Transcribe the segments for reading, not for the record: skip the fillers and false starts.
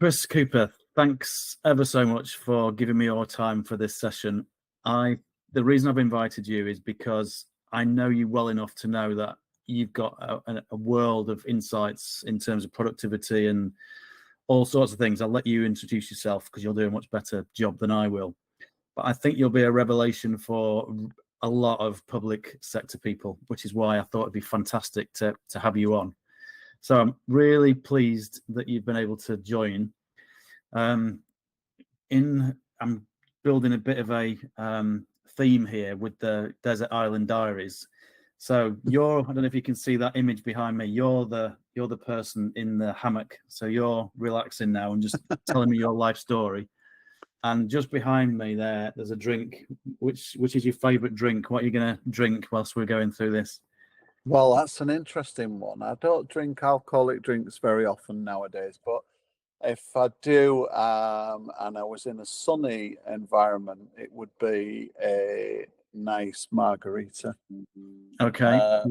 Chris Cooper, thanks ever so much for giving me your time for this session. The reason I've invited you is because I know you well enough to know that you've got a world of insights in terms of productivity and all sorts of things. I'll let you introduce yourself because you'll do a much better job than I will. But I think you'll be a revelation for a lot of public sector people, which is why I thought it'd be fantastic to have you on. So I'm really pleased that you've been able to join. I'm building a bit of a theme here with the Desert Island Diaries. So I don't know if you can see that image behind me. You're the person in the hammock. So you're relaxing now and just telling me your life story. And just behind me there's a drink. Which is your favorite drink? What are you going to drink whilst we're going through this? Well, that's an interesting one. I don't drink alcoholic drinks very often nowadays, but if I do, and I was in a sunny environment, it would be a nice margarita. Okay.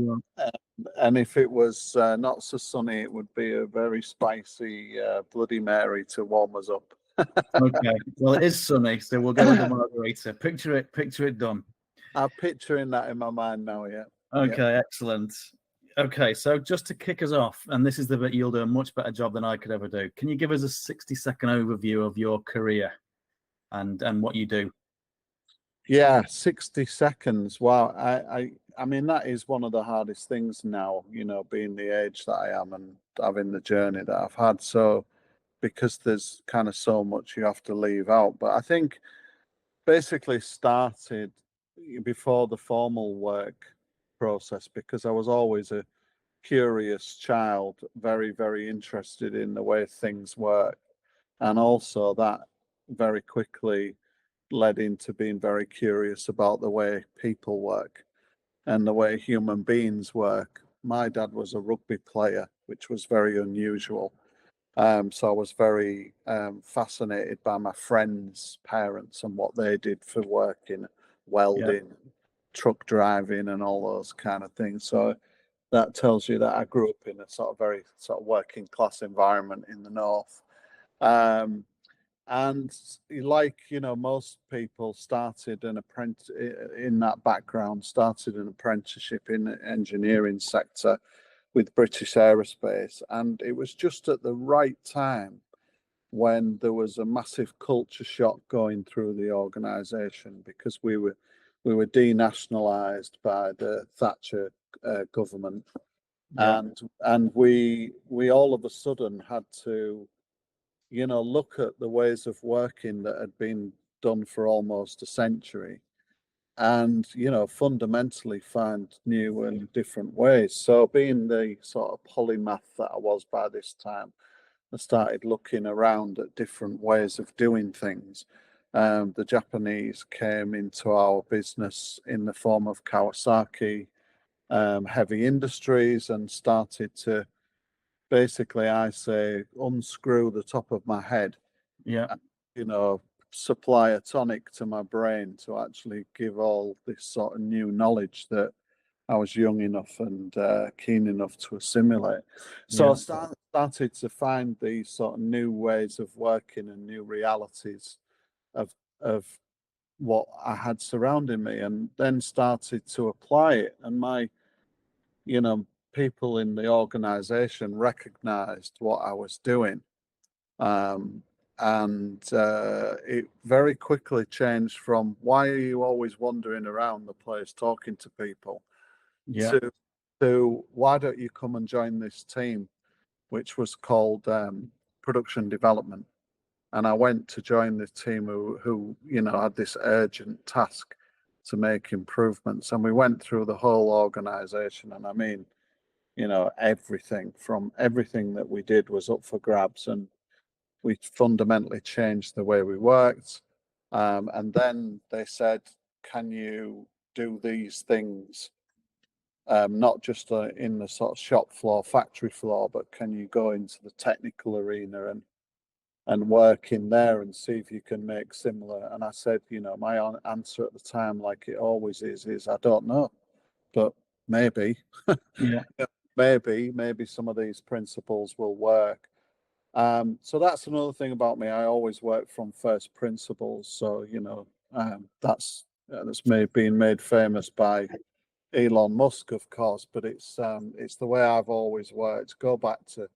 And if it was not so sunny, it would be a very spicy Bloody Mary to warm us up. Okay. Well, it is sunny, so we'll go with the margarita. Picture it done. I'm picturing that in my mind now, yeah. Okay, excellent. Okay, so just to kick us off, and this is the bit you'll do a much better job than I could ever do. Can you give us a 60-second overview of your career and what you do? Yeah, 60 seconds. Wow. I mean, that is one of the hardest things now, being the age that I am and having the journey that I've had. So, because there's kind of so much you have to leave out. But I think basically started before the formal work process because I was always a curious child, very, very interested in the way things work. And also that very quickly led into being very curious about the way people work and the way human beings work. My dad was a rugby player, which was very unusual. So I was very fascinated by my friends' parents and what they did for working, welding, truck driving, and all those kind of things. So that tells you that I grew up in a sort of very sort of working class environment in the north. And like, most people started an apprentice in that background, started an apprenticeship in the engineering sector with British Aerospace. And it was just at the right time when there was a massive culture shock going through the organization because we were denationalized by the Thatcher government. Yeah. And we all of a sudden had to look at the ways of working that had been done for almost a century and, fundamentally find new and different ways. So being the sort of polymath that I was by this time, I started looking around at different ways of doing things. The Japanese came into our business in the form of Kawasaki Heavy Industries and started to basically, I say, unscrew the top of my head. Yeah. Supply a tonic to my brain to actually give all this sort of new knowledge that I was young enough and keen enough to assimilate. So I started to find these sort of new ways of working and new realities of what I had surrounding me, and then started to apply it. And my, people in the organization recognized what I was doing. And it very quickly changed from why are you always wandering around the place talking to people to why don't you come and join this team, which was called production development. And I went to join this team who had this urgent task to make improvements. And we went through the whole organization. And I mean, everything that we did was up for grabs. And we fundamentally changed the way we worked. And then they said, can you do these things, not just in the sort of shop floor, factory floor, but can you go into the technical arena and work in there and see if you can make similar? And I said, my answer at the time, like it always is I don't know, but maybe, Yeah. maybe some of these principles will work. So that's another thing about me. I always work from first principles. So that's been made famous by Elon Musk, of course, but it's the way I've always worked. Go back to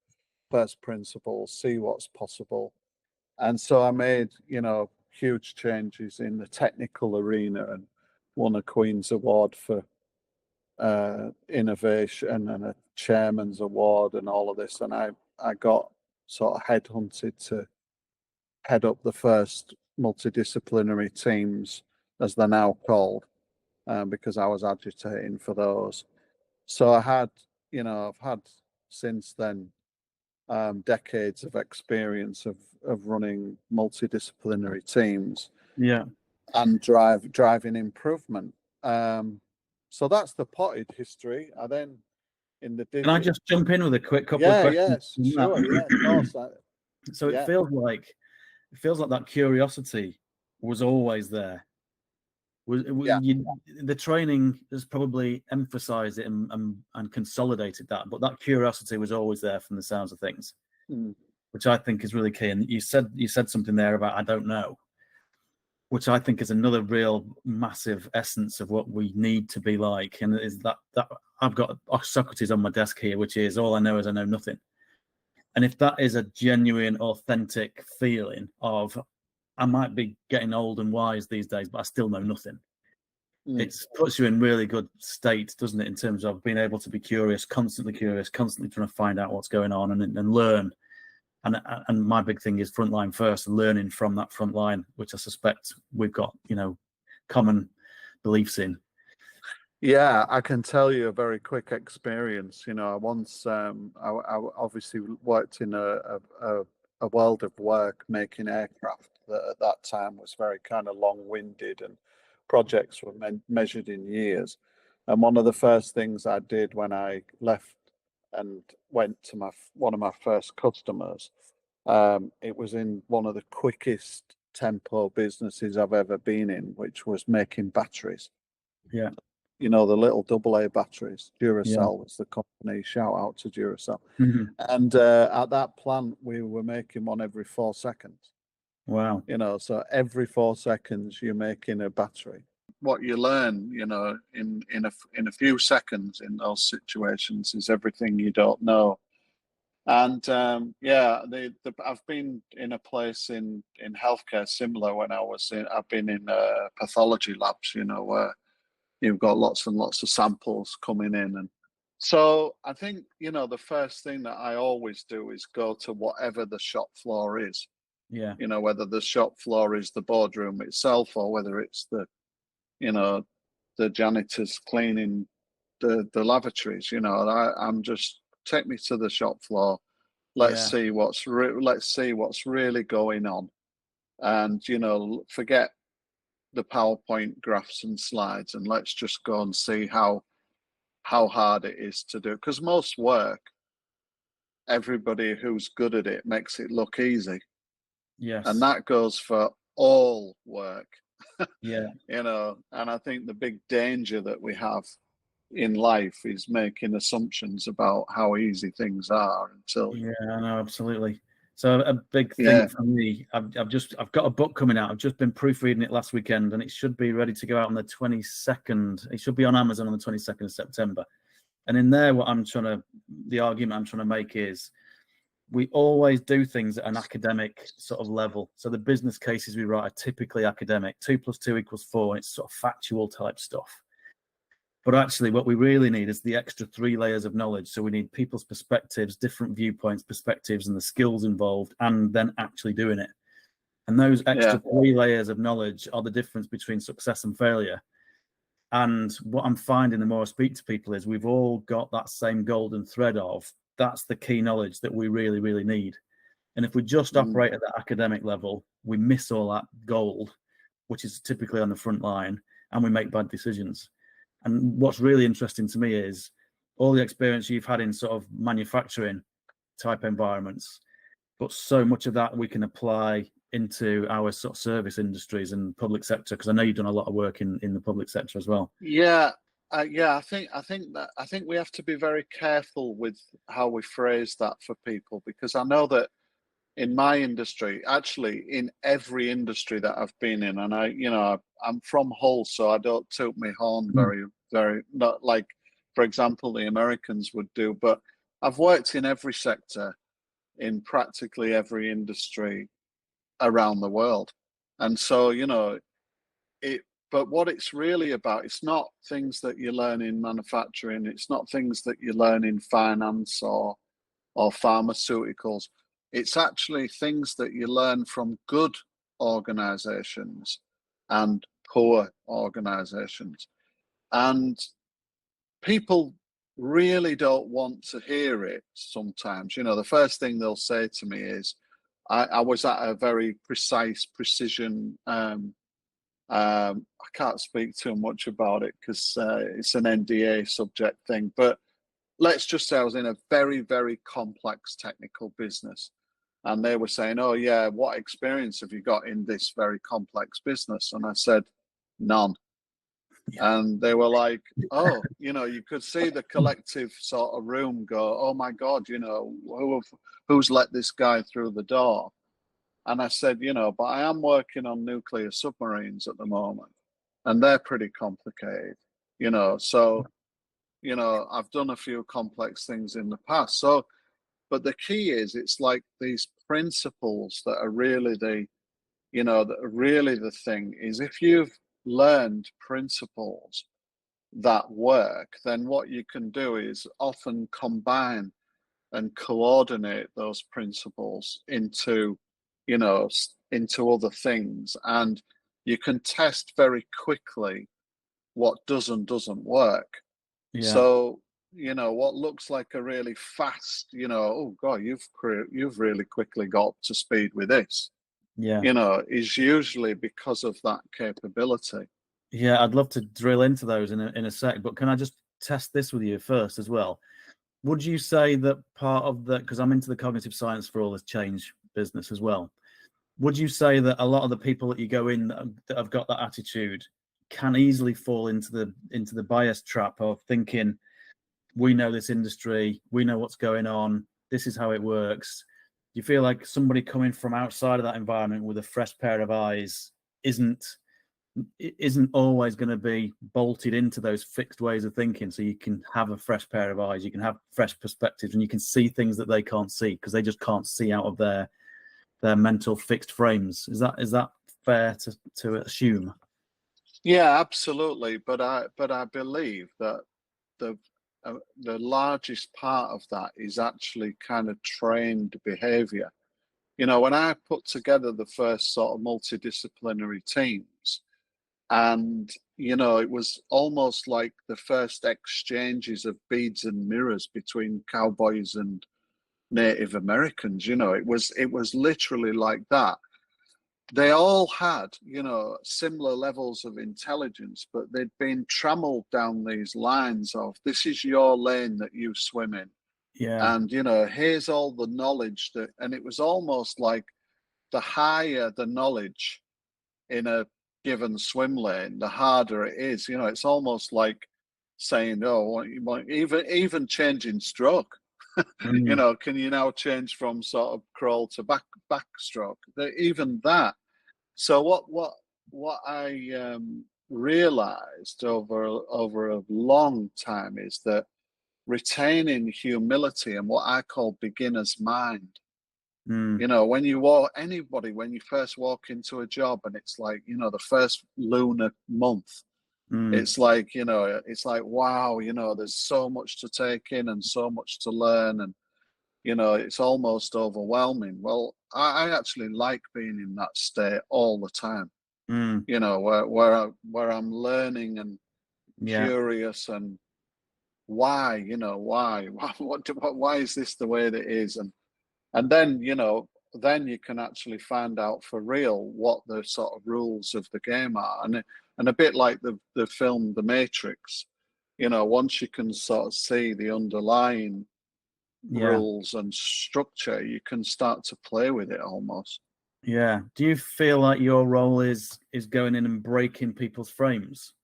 first principles, see what's possible. And so I made, huge changes in the technical arena and won a Queen's Award for innovation and a Chairman's Award and all of this. And I got sort of headhunted to head up the first multidisciplinary teams, as they're now called, because I was agitating for those. So I've had since then decades of experience of running multidisciplinary teams Yeah. and driving improvement. So that's the potted history. I then in the Can I just jump in with a quick couple of questions? yes, sure, yeah, of course. So it feels like that curiosity was always there. The training has probably emphasized it and consolidated that, but that curiosity was always there from the sounds of things, which I think is really key. And you said something there about I don't know, which I think is another real massive essence of what we need to be like. And is that I've got Socrates on my desk here, which is all I know is I know nothing. And if that is a genuine, authentic feeling of I might be getting old and wise these days, but I still know nothing. It puts you in really good state, doesn't it, in terms of being able to be constantly trying to find out what's going on and learn. And my big thing is frontline first, learning from that front line, which I suspect we've got, common beliefs in. Yeah, I can tell you a very quick experience. I once, I obviously worked in a world of work making aircraft that at that time was very kind of long-winded and projects were measured in years. And one of the first things I did when I left and went to one of my first customers, it was in one of the quickest tempo businesses I've ever been in, which was making batteries. Yeah. The little AA batteries. Duracell was the company. Shout out to Duracell. Mm-hmm. And at that plant, we were making one every 4 seconds. Wow. So every 4 seconds, you're making a battery. What you learn, in a few seconds in those situations is everything you don't know. And I've been in a place in healthcare similar when I've been in pathology labs, where you've got lots and lots of samples coming in. And so I think, the first thing that I always do is go to whatever the shop floor is. Yeah. Whether the shop floor is the boardroom itself or whether it's the janitors cleaning the lavatories, I'm just take me to the shop floor. Let's see what's really going on. And, forget the PowerPoint graphs and slides, and let's just go and see how hard it is to do. Because most work, everybody who's good at it makes it look easy. Yes. And that goes for all work. Yeah. And I think the big danger that we have in life is making assumptions about how easy things are until. Yeah, I know, absolutely. So a big thing for me, I've got a book coming out. I've just been proofreading it last weekend, and it should be ready to go out on the 22nd. It should be on Amazon on the 22nd of September. And in there, the argument I'm trying to make is we always do things at an academic sort of level. So the business cases we write are typically academic. 2 + 2 = 4, and it's sort of factual type stuff. But actually, what we really need is the extra 3 layers of knowledge. So we need people's perspectives, different viewpoints, perspectives, and the skills involved, and then actually doing it. And those extra 3 layers of knowledge are the difference between success and failure. And what I'm finding the more I speak to people is we've all got that same golden thread of that's the key knowledge that we really, really need. And if we just operate at the academic level, we miss all that gold, which is typically on the front line, and we make bad decisions. And what's really interesting to me is all the experience you've had in sort of manufacturing type environments, but so much of that we can apply into our sort of service industries and public sector, because I know you've done a lot of work in the public sector as well. I think we have to be very careful with how we phrase that for people, because I know that in my industry, actually in every industry that I've been in, and I'm from Hull, so I don't toot my horn Mm. very, not like, for example, the Americans would do, but I've worked in every sector, in practically every industry around the world. And so, it, but what it's really about, it's not things that you learn in manufacturing, it's not things that you learn in finance or pharmaceuticals. It's actually things that you learn from good organizations and poor organizations. And people really don't want to hear it sometimes. The first thing they'll say to me is, I was at a very precise precision. I can't speak too much about it because it's an NDA subject thing, but let's just say I was in a very, very complex technical business. And they were saying, oh, yeah, what experience have you got in this very complex business? And I said, none. Yeah. And they were like, oh, you could see the collective sort of room go, oh my God, who's let this guy through the door? And I said, but I am working on nuclear submarines at the moment, and they're pretty complicated, so, I've done a few complex things in the past. So, but the key is, it's like these principles that are really the thing is, if you've learned principles that work, then what you can do is often combine and coordinate those principles into other things, and you can test very quickly what does and doesn't work. Yeah. So, what looks like a really fast, oh God, you've really quickly got up to speed with this, Yeah. is usually because of that capability. Yeah, I'd love to drill into those in a sec, but can I just test this with you first as well? Would you say that part of the, because I'm into the cognitive science for all this change business as well, would you say that a lot of the people that you go in that have got that attitude can easily fall into the bias trap of thinking, we know this industry, we know what's going on, this is how it works? Do you feel like somebody coming from outside of that environment with a fresh pair of eyes isn't always going to be bolted into those fixed ways of thinking, so you can have a fresh pair of eyes, you can have fresh perspectives, and you can see things that they can't see because they just can't see out of their mental fixed frames? Is that fair to assume? Yeah, absolutely. But I believe that the the largest part of that is actually kind of trained behavior. When I put together the first sort of multidisciplinary teams, and it was almost like the first exchanges of beads and mirrors between cowboys and Native Americans. It was literally like that. They all had, similar levels of intelligence, but they'd been trammeled down these lines of, this is your lane that you swim in. Yeah. And, here's all the knowledge and it was almost like, the higher the knowledge in a given swim lane, the harder it is. It's almost like saying, oh, even changing stroke. Mm. Can you now change from sort of crawl to backstroke? Even that. So what I realized over a long time is that retaining humility and what I call beginner's mind. Mm. When you first walk into a job, and it's like, the first lunar month, Mm. it's like, wow, there's so much to take in and so much to learn, and it's almost overwhelming. Well, I actually like being in that state all the time, Mm. where I'm learning and Yeah. curious, and why why is this the way that it is, and then you can actually find out for real what the sort of rules of the game are, and a bit like the film The Matrix, once you can sort of see the underlying Yeah. rules and structure, you can start to play with it almost. Yeah. Do you feel like your role is going in and breaking people's frames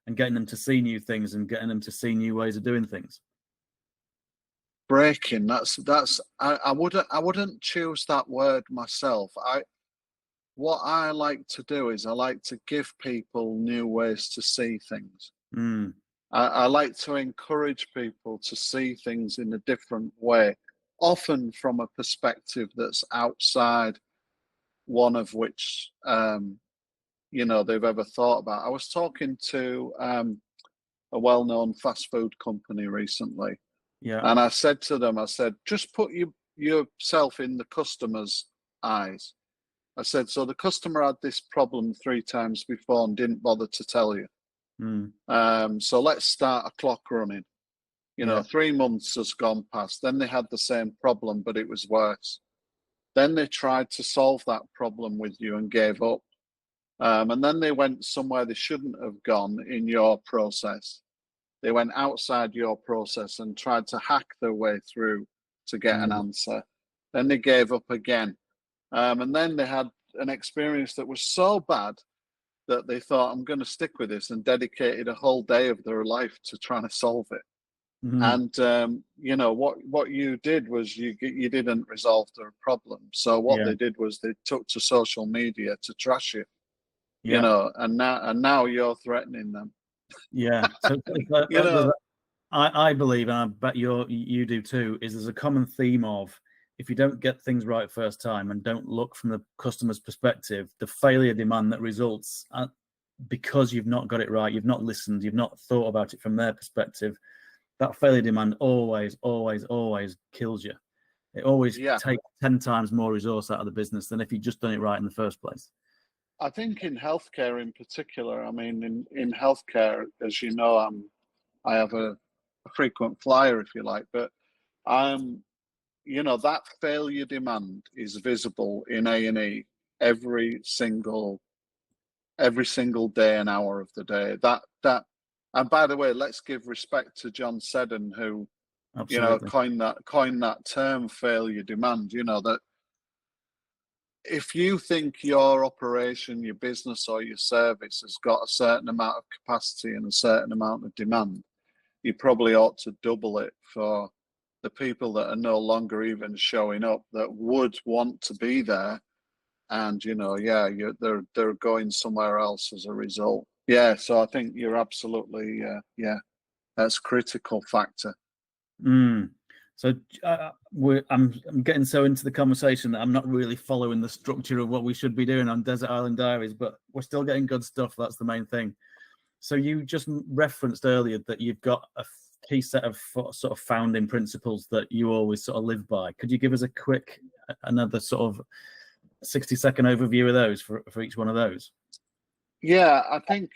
and getting them to see new things and getting them to see new ways of doing things? breaking. I wouldn't choose that word myself. What I like to do is I like to give people new ways to see things. Mm. I like to encourage people to see things in a different way, often from a perspective that's outside one of which they've ever thought about. I was talking to a well-known fast food company recently, Yeah. and I said to them, I said, just put yourself in the customer's eyes. I said, so the customer had this problem 3 times before and didn't bother to tell you. Mm. So let's start a clock running. Yeah. 3 months has gone past. Then they had the same problem, but it was worse. Then they tried to solve that problem with you and gave up. And then they went somewhere they shouldn't have gone in your process. They went outside your process and tried to hack their way through to get an Mm. answer. Then they gave up again. And then they had an experience that was so bad that they thought, I'm going to stick with this, and dedicated a whole day of their life to trying to solve it. Mm. And what you did was you didn't resolve their problem. So what Yeah. they did was they took to social media to trash you. Yeah. And now you're threatening them. Yeah. So You know, I believe, and I bet you do too, is there's a common theme of if you don't get things right first time and don't look from the customer's perspective, the failure demand that results because you've not got it right, you've not listened, you've not thought about it from their perspective, that failure demand always, always, always kills you. It always yeah. takes 10 times more resource out of the business than if you'd just done it right in the first place. I think in healthcare in particular, I mean, in healthcare, as you know, I have a frequent flyer, if you like, but that failure demand is visible in A&E every single day and hour of the day. And by the way, let's give respect to John Seddon, who Absolutely. coined that term, failure demand. That if you think your operation, your business, or your service has got a certain amount of capacity and a certain amount of demand, you probably ought to double it for the people that are no longer even showing up, that would want to be there, and they're going somewhere else as a result. Yeah, so I think you're absolutely that's a critical factor. Mm. So I'm getting so into the conversation that I'm not really following the structure of what we should be doing on Desert Island Diaries, but we're still getting good stuff. That's the main thing. So you just referenced earlier that you've got a key set of sort of founding principles that you always sort of live by. Could you give us another sort of 60-second overview of those for each one of those? Yeah, I think,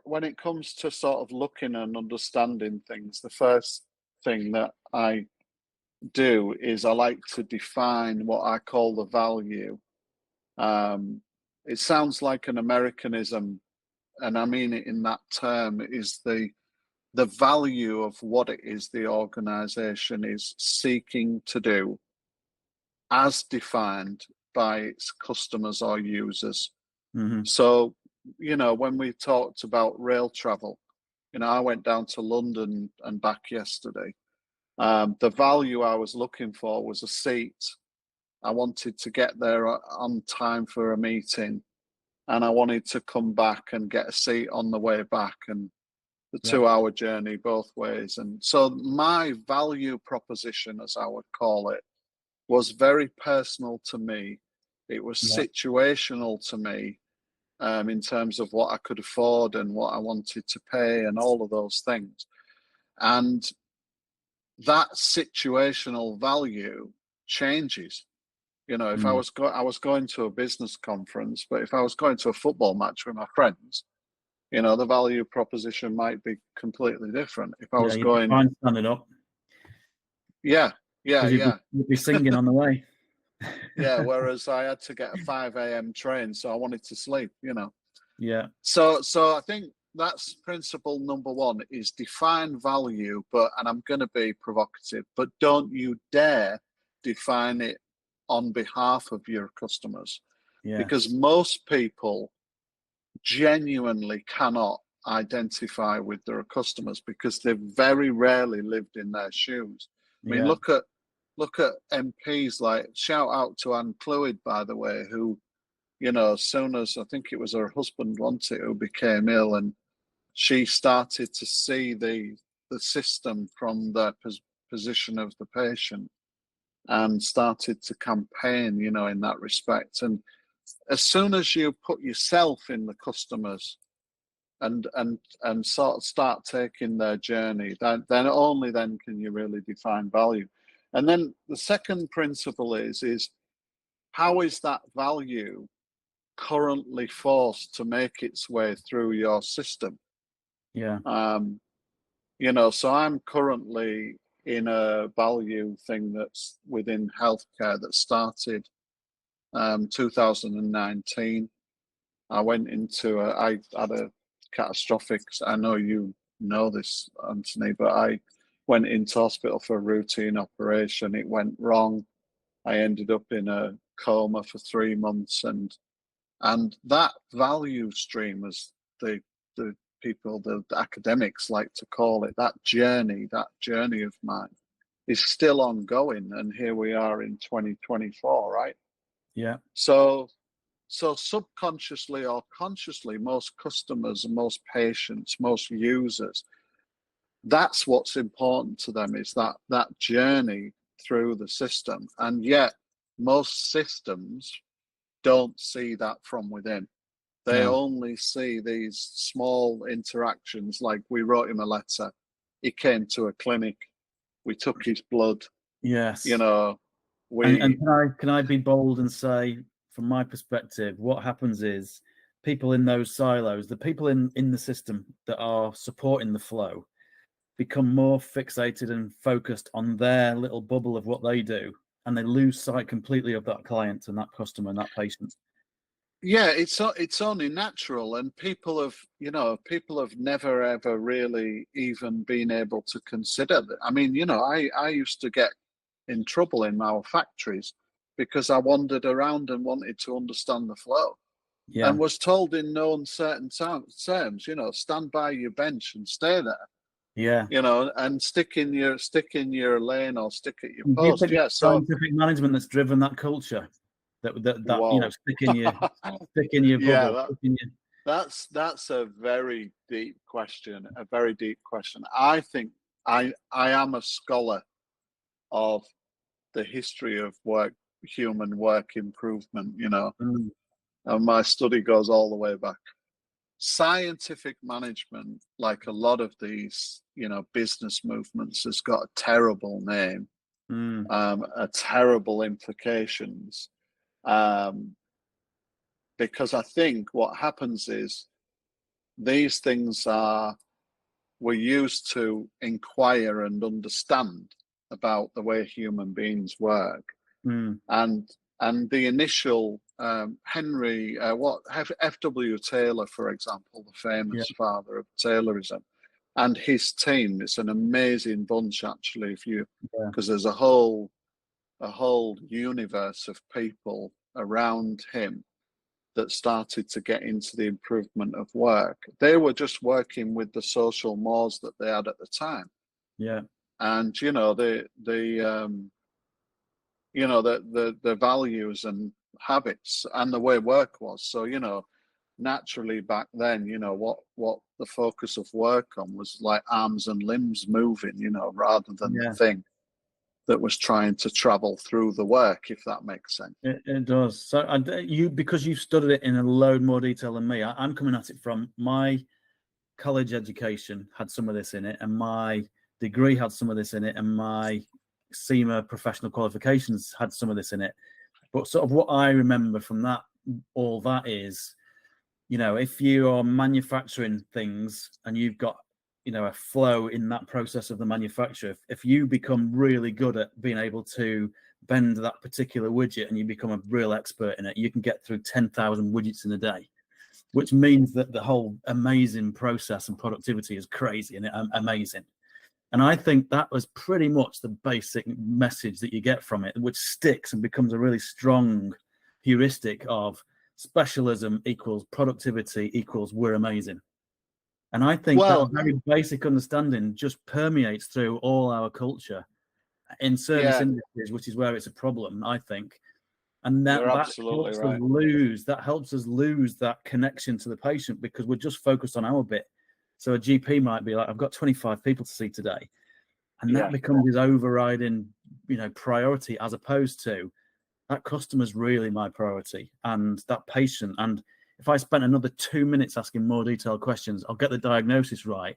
when it comes to sort of looking and understanding things, the first thing that I do is I like to define what I call the value. It sounds like an Americanism, and I mean it in that term, is the value of what it is the organization is seeking to do as defined by its customers or users. Mm-hmm. So, when we talked about rail travel, I went down to London and back yesterday. The value I was looking for was a seat. I wanted to get there on time for a meeting, and I wanted to come back and get a seat on the way back, and the Yeah. 2-hour journey both ways. And so my value proposition, as I would call it, was very personal to me. It was situational to me, in terms of what I could afford and what I wanted to pay and all of those things. And that situational value changes. If I Mm. was going to a business conference, but if I was going to a football match with my friends, the value proposition might be completely different. If I Yeah, was you'd be going, fine standing up yeah, because you'd be singing on the way. yeah. Whereas I had to get a 5 a.m. train, so I wanted to sleep. Yeah. So I think that's principle number one: is define value, and I'm going to be provocative, but don't you dare define it on behalf of your customers, because Yes. most people genuinely cannot identify with their customers because they've very rarely lived in their shoes. I mean, Yeah. look at MPs, like, shout out to Anne Clwyd, by the way, who, you know, as soon as, I think it was her husband, wasn't it, who became ill, and she started to see the system from the position of the patient and started to campaign, you know, in that respect. And as soon as you put yourself in the customers and sort of start taking their journey, then only then can you really define value. And then the second principle is how is that value currently forced to make its way through your system? Yeah. You know, so I'm currently in a value thing that's within healthcare that started 2019. I went into I had a catastrophic, I know you know this, Anthony, but I went into hospital for a routine operation. It went wrong. I ended up in a coma for 3 months, and that value stream, as the people, the academics like to call it, that journey of mine is still ongoing. And here we are in 2024, right? Yeah. So subconsciously or consciously, most customers, most patients, most users, that's what's important to them, is that journey through the system. And yet most systems don't see that from within. They No. only see these small interactions, like we wrote him a letter, he came to a clinic, we took his blood, Yes. you know, And can I be bold and say, from my perspective, what happens is people in those silos, the people in the system that are supporting the flow, become more fixated and focused on their little bubble of what they do, and they lose sight completely of that client and that customer and that patient. Yeah, it's only natural, and people have never ever really even been able to consider that. I mean, you know, I used to get in trouble in our factories because I wandered around and wanted to understand the flow, Yeah. and was told in no uncertain terms, you know, stand by your bench and stay there, Yeah. you know, and stick in your lane or stick at your Do you post. think Yeah, it's scientific management that's driven that culture? That you know, wow. stick in your Yeah, bubble. Stick in your... that's a very deep question. A very deep question. I think I am a scholar of the history of human work improvement, you know, Mm, and my study goes all the way back. Scientific management, like a lot of these, you know, business movements, has got a terrible name, mm, a terrible implications, um, because I think what happens is these things were used to inquire and understand about the way human beings work, mm. and the initial Henry, F.W. Taylor, for example, the Yeah. famous father of Taylorism, and his team. It's an amazing bunch, actually, Yeah. because there's a whole universe of people around him that started to get into the improvement of work. They were just working with the social mores that they had at the time, Yeah. and you know the values and habits and the way work was. So, you know, naturally back then, you know, what the focus of work on was like arms and limbs moving, you know, rather than the Yeah. thing that was trying to travel through the work, if that makes sense. It does. So because you've studied it in a load more detail than me, I'm coming at it from my college education had some of this in it, and my degree had some of this in it, and my SEMA professional qualifications had some of this in it. But sort of what I remember from all that is, you know, if you are manufacturing things and you've got, you know, a flow in that process of the manufacture, if you become really good at being able to bend that particular widget and you become a real expert in it, you can get through 10,000 widgets in a day, which means that the whole amazing process and productivity is crazy and amazing. And I think that was pretty much the basic message that you get from it, which sticks and becomes a really strong heuristic of specialism equals productivity equals we're amazing. And I think that Well, very basic understanding just permeates through all our culture. in service Yeah, industries, which is where it's a problem, I think. And that you're absolutely helps us right. lose that connection to the patient because we're just focused on our bit. So a GP might be like, I've got 25 people to see today. And that Yeah, becomes his overriding, priority, as opposed to that customer's really my priority and that patient. And if I spent another 2 minutes asking more detailed questions, I'll get the diagnosis right,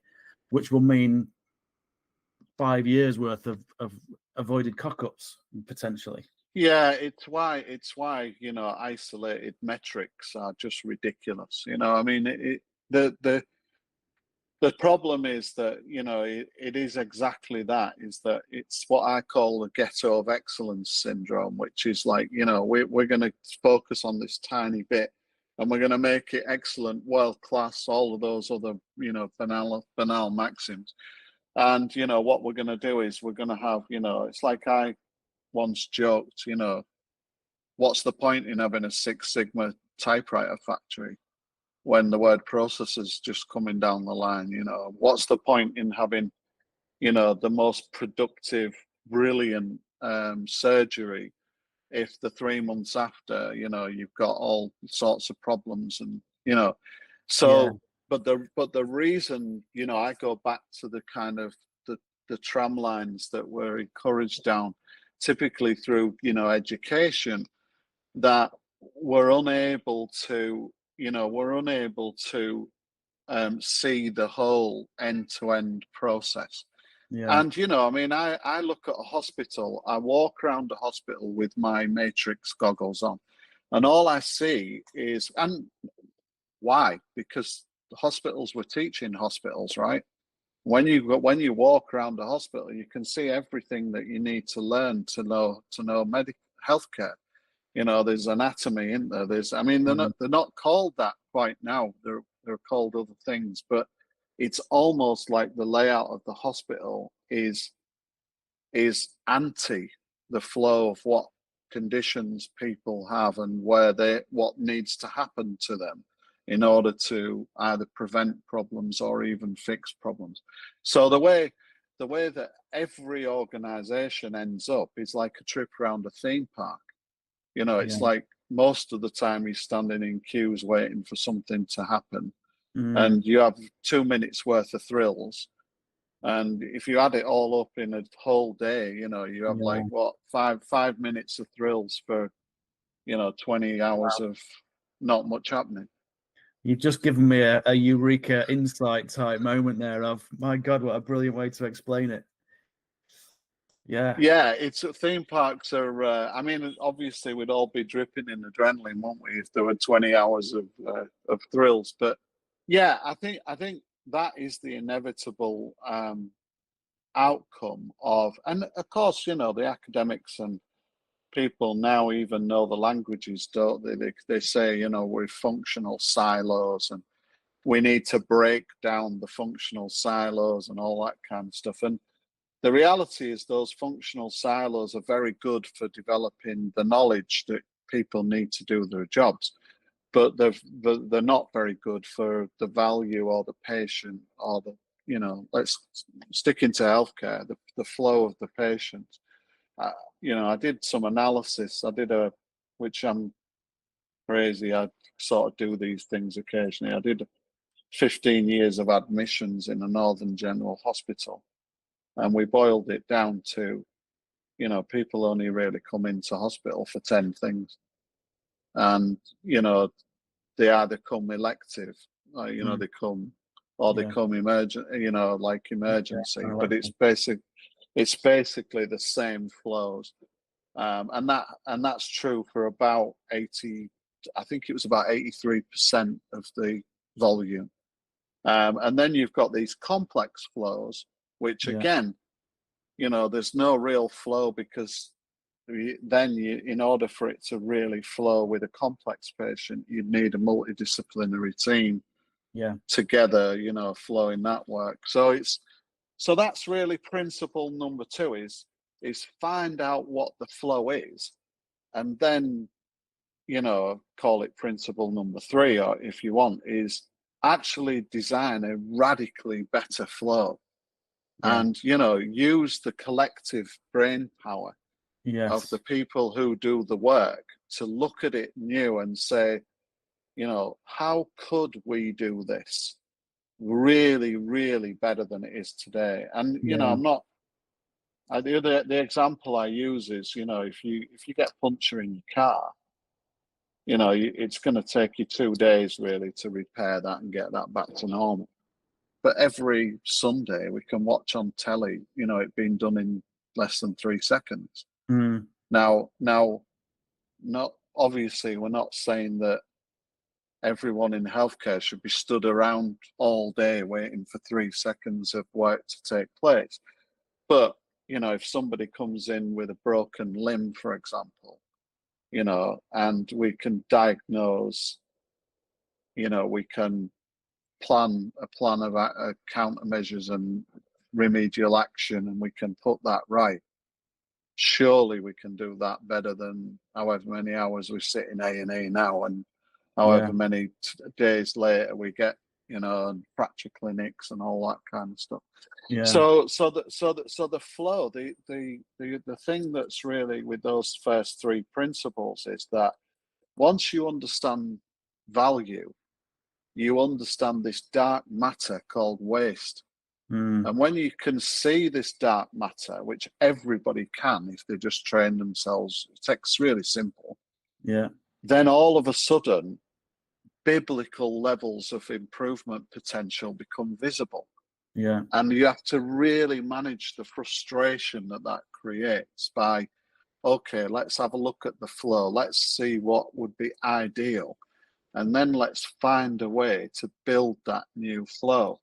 which will mean 5 years worth of avoided cock-ups potentially. yeah. It's why isolated metrics are just ridiculous. I mean, the problem is that it is exactly that. Is that it's what I call the ghetto of excellence syndrome, which is like we're going to focus on this tiny bit, and we're going to make it excellent, world class, all of those other banal maxims. And what we're going to do is we're going to have it's like I once joked, what's the point in having a Six Sigma typewriter factory when the word processor's just coming down the line? What's the point in having the most productive, brilliant surgery if the 3 months after you've got all sorts of problems? And Yeah, so but the reason I go back to the kind of the tram lines that were encouraged down typically through education, that we're unable to see the whole end-to-end process. yeah, And I mean, I look at a hospital, I walk around a hospital with my matrix goggles on, and all I see is, and why? Because the hospitals were teaching hospitals, right? When you walk around a hospital, you can see everything that you need to learn to know medical healthcare. There's anatomy in there. I mean, they're not called that quite now. They're called other things, but it's almost like the layout of the hospital is anti the flow of what conditions people have and what needs to happen to them in order to either prevent problems or even fix problems. So the way that every organization ends up is like a trip around a theme park. It's yeah. like most of the time you're standing in queues waiting for something to happen, Mm, and you have 2 minutes worth of thrills. And if you add it all up in a whole day, you have like yeah. what, 5 minutes of thrills for 20 hours of not much happening. You've just given me a eureka insight type moment there of, my God, what a brilliant way to explain it. Yeah, Yeah, it's theme parks are. I mean, obviously, we'd all be dripping in adrenaline, won't we, if there were 20 hours of thrills? But yeah, I think that is the inevitable outcome of, and of course, the academics and people now even know the languages, don't they? They say, we're functional silos, and we need to break down the functional silos and all that kind of stuff. And the reality is those functional silos are very good for developing the knowledge that people need to do their jobs, but they're not very good for the value or the patient or let's stick into healthcare, the flow of the patient. I did some analysis. Which I'm crazy. I sort of do these things occasionally. I did 15 years of admissions in a Northern General Hospital, and we boiled it down to, people only really come into hospital for 10 things. And, they either come elective, mm, they come, or they yeah, come emergent, like yeah. emergency, I like but that. it's basically the same flows. And that's true for about 80, I think it was about 83% of the volume. And then you've got these complex flows, which Yeah, again, there's no real flow, because then in order for it to really flow with a complex patient, you'd need a multidisciplinary team yeah, together, flowing that work. So that's really principle number 2, is find out what the flow is, and then call it principle number 3, or if you want, is actually design a radically better flow. and use the collective brain power of the Yes. people who do the work to look at it new and say, how could we do this really, really better than it is today? And Yeah. I'm not. The example I use is, if you get puncture in your car, it's going to take you 2 days really to repair that and get that back to normal. But every Sunday we can watch on telly, it being done in less than 3 seconds. Mm. Now, not obviously, we're not saying that everyone in healthcare should be stood around all day waiting for 3 seconds of work to take place. But, if somebody comes in with a broken limb, for example, and we can diagnose, we can plan a plan of countermeasures and remedial action, and we can put that right. Surely we can do that better than however many hours we sit in A&E now, and however Yeah. many days later we get, fracture clinics and all that kind of stuff. Yeah. So the flow, the thing that's really with those first three principles is that once you understand value, you understand this dark matter called waste. Mm. And when you can see this dark matter, which everybody can if they just train themselves, it's really simple. Yeah. Then all of a sudden, biblical levels of improvement potential become visible. Yeah. And you have to really manage the frustration that creates by, okay, let's have a look at the flow. Let's see what would be ideal. And then let's find a way to build that new flow.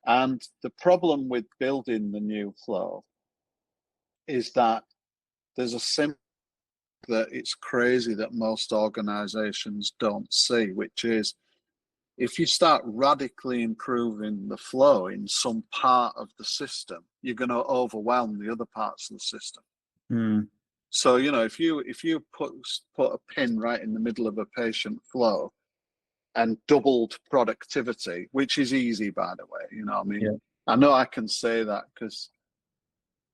And the problem with building the new flow is that there's a simple that it's crazy that most organizations don't see, which is if you start radically improving the flow in some part of the system, you're going to overwhelm the other parts of the system. Mm. So, if you put a pin right in the middle of a patient flow and doubled productivity, which is easy, by the way, Yeah. I know I can say that because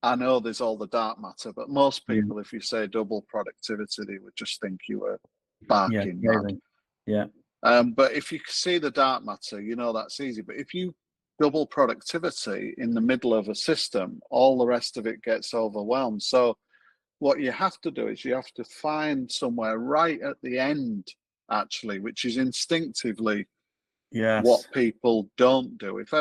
I know there's all the dark matter, but most Yeah. people, if you say double productivity, they would just think you were Yeah. barking mad. Crazy. Yeah. But if you see the dark matter, that's easy. But if you double productivity in the middle of a system, all the rest of it gets overwhelmed. So what you have to do is you have to find somewhere right at the end, actually, which is instinctively what Yes. people don't do. If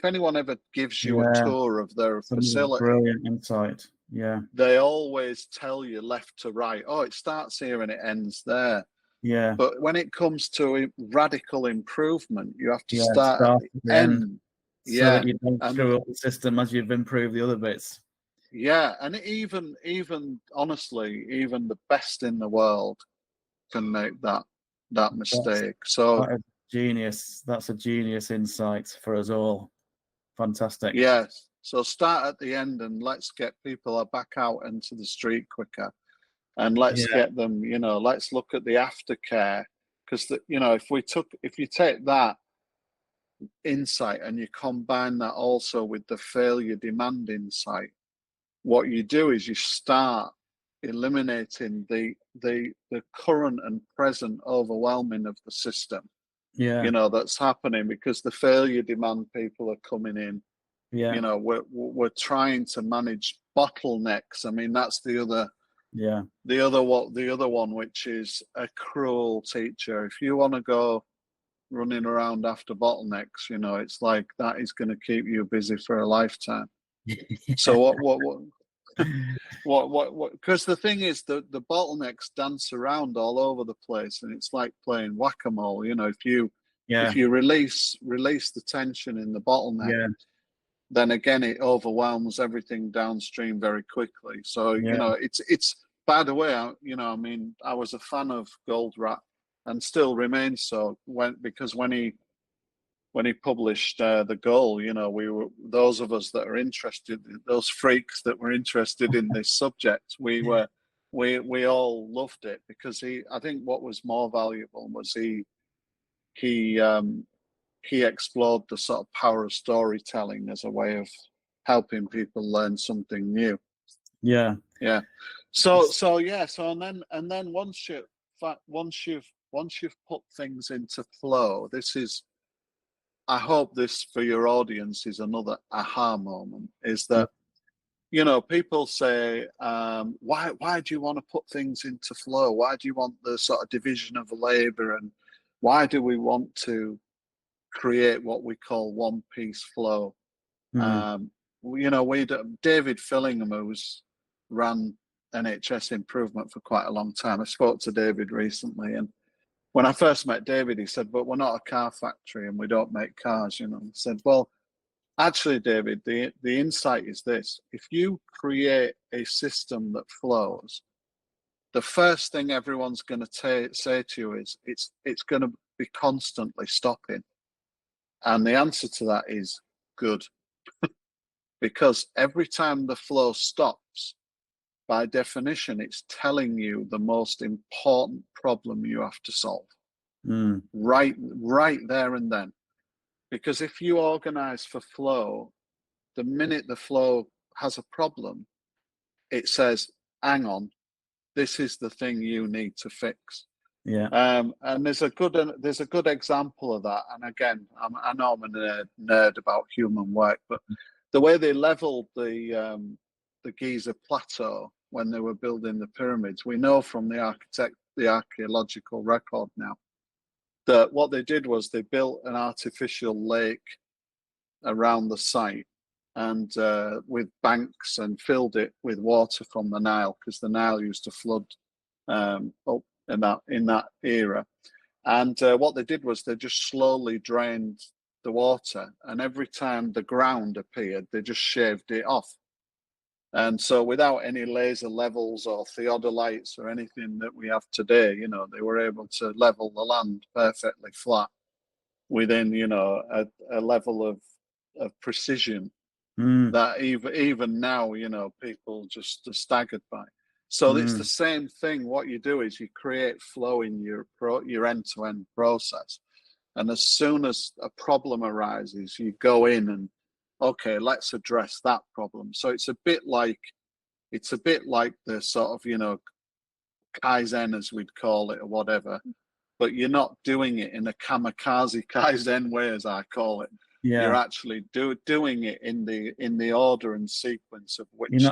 anyone ever gives you a Yeah. tour of their Some facility, brilliant insight. Yeah. they always tell you left to right. Oh, it starts here and it ends there. Yeah. But when it comes to radical improvement, you have to Yeah. start at Start the at the end end. so Yeah. that you don't And screw up the system as you've improved the other bits. yeah, and even honestly, even the best in the world can make that That's mistake. So that is genius. That's a genius insight for us all. Fantastic. yes. So start at the end and let's get people back out into the street quicker. And let's Yeah. get them, let's look at the aftercare. Because if you take that insight and you combine that also with the failure demand insight, what you do is you start eliminating the current and present overwhelming of the system, Yeah. that's happening because the failure demand people are coming in. Yeah. We're trying to manage bottlenecks. I mean, that's the other Yeah. the other one, which is a cruel teacher. If you want to go running around after bottlenecks, it's like that is going to keep you busy for a lifetime. So what because the thing is the bottlenecks dance around all over the place, and it's like playing whack-a-mole. Yeah. If you release the tension in the bottleneck, Yeah. then again it overwhelms everything downstream very quickly. So Yeah. it's by the way, I was a fan of Goldrat and still remain so because when he published The Goal, we were, those of us that are interested, those freaks that were interested in this subject, we all loved it because I think what was more valuable was he explored the sort of power of storytelling as a way of helping people learn something new. Yeah. Yeah. So and then once you've put things into flow, this is, I hope this for your audience is another aha moment, is Yeah. that, people say, why do you want to put things into flow? Why do you want the sort of division of labor? And why do we want to create what we call one piece flow? Mm. David Fillingham, who's ran NHS improvement for quite a long time. I spoke to David recently, and when I first met David, he said, "But we're not a car factory and we don't make cars." I said, "Well, actually, David, the insight is this: if you create a system that flows, the first thing everyone's going to say to you is it's going to be constantly stopping, and the answer to that is good." Because every time the flow stops, by definition, it's telling you the most important problem you have to solve. Mm. Right there and then. Because if you organize for flow, the minute the flow has a problem, it says, hang on, this is the thing you need to fix. Yeah. And there's a good example of that. And again, I know I'm a nerd about human work, but the way they leveled the Giza plateau when they were building the pyramids, we know from the archaeological record now that what they did was they built an artificial lake around the site, and with banks, and filled it with water from the Nile, because the Nile used to flood up in that era. And what they did was they just slowly drained the water, and every time the ground appeared, they just shaved it off. And so without any laser levels or theodolites or anything that we have today, they were able to level the land perfectly flat within, a level of precision that even now, people just are staggered by. So it's the same thing. What you do is you create flow in your end-to-end process. And as soon as a problem arises, you go in and, okay, let's address that problem. So it's a bit like the sort of, Kaizen, as we'd call it, or whatever, but you're not doing it in a kamikaze Kaizen way, as I call it. Yeah. You're actually doing it in the order and sequence of which you're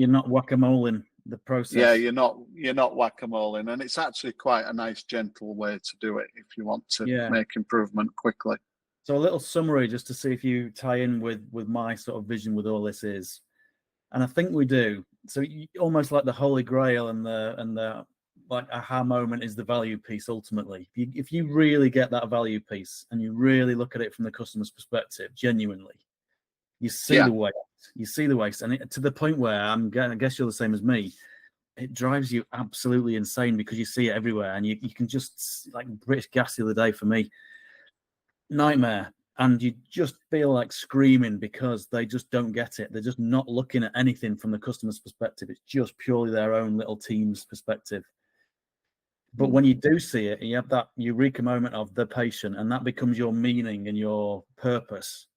not whack-a-moling the process. Yeah, you're not whack-a-moling, and it's actually quite a nice, gentle way to do it if you want to make improvement quickly. So a little summary, just to see if you tie in with my sort of vision with all this is, and I think we do. So almost like the Holy Grail and the like aha moment is the value piece ultimately. If you really get that value piece and you really look at it from the customer's perspective, genuinely, you see the waste, and to the point where I guess you're the same as me. It drives you absolutely insane because you see it everywhere, and you can just, like British Gas the other day for me, nightmare. And you just feel like screaming because they just don't get it. They're just not looking at anything from the customer's perspective. It's just purely their own little team's perspective. But when you do see it, you have that eureka moment of the patient, and that becomes your meaning and your purpose.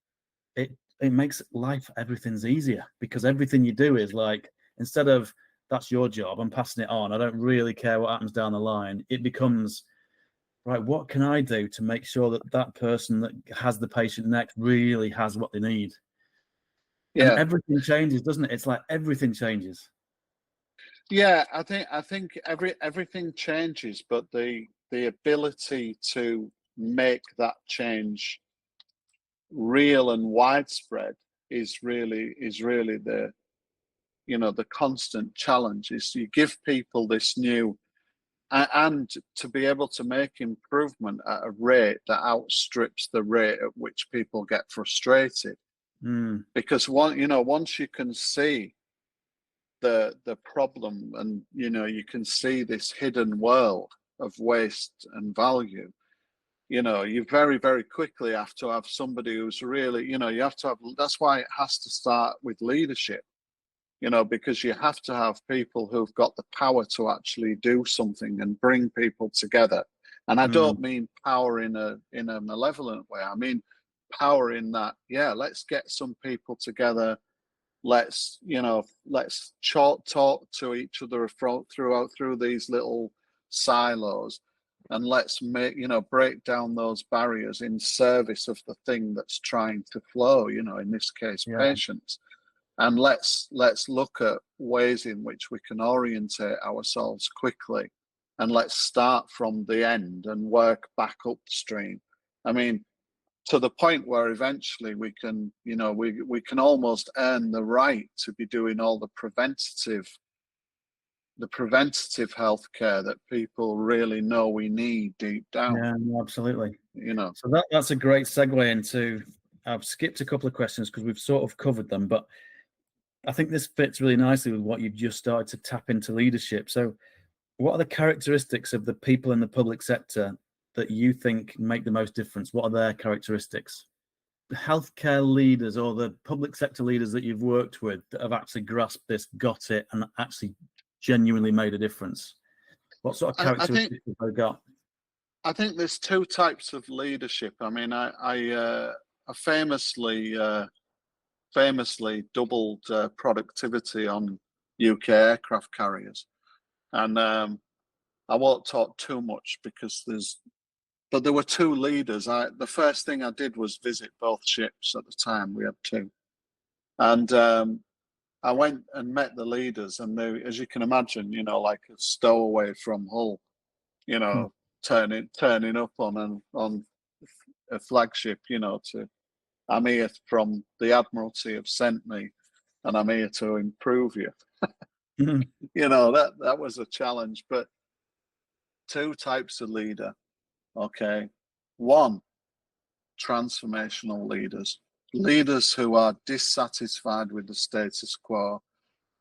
It makes life, everything's easier, because everything you do is like, instead of that's your job, I'm passing it on, I don't really care what happens down the line, it becomes, right, what can I do to make sure that person that has the patient next really has what they need? Yeah. And everything changes, doesn't it? It's like everything changes. Yeah, I think everything changes, but the ability to make that change real and widespread is really the the constant challenge. Is you give people this new, and to be able to make improvement at a rate that outstrips the rate at which people get frustrated. Because once you can see the problem, and you can see this hidden world of waste and value, you very, very quickly have to have somebody who's really, you have to have, that's why it has to start with leadership, because you have to have people who've got the power to actually do something and bring people together. And I don't mean power in a malevolent way. I mean power in that, let's get some people together let's talk to each other through these little silos, and let's break down those barriers in service of the thing that's trying to flow, in this case Yeah. patients. And let's look at ways in which we can orientate ourselves quickly, and let's start from the end and work back upstream. I mean, to the point where eventually we can, we can almost earn the right to be doing all the preventative healthcare that people really know we need deep down. Yeah, no, absolutely. So that's a great segue into. I've skipped a couple of questions because we've sort of covered them, but I think this fits really nicely with what you've just started to tap into leadership. So, what are the characteristics of the people in the public sector that you think make the most difference? What are their characteristics? The healthcare leaders or the public sector leaders that you've worked with that have actually grasped this, got it, and actually genuinely made a difference. What sort of characteristics have they got? I think there's two types of leadership. I mean, I famously doubled productivity on UK aircraft carriers, and I won't talk too much because but there were two leaders. The first thing I did was visit both ships at the time. We had two, and I went and met the leaders, and they, as you can imagine, like a stowaway from Hull, turning up on a flagship, I'm here from the Admiralty have sent me, and I'm here to improve you. That was a challenge. But two types of leader. Okay. One, transformational leaders who are dissatisfied with the status quo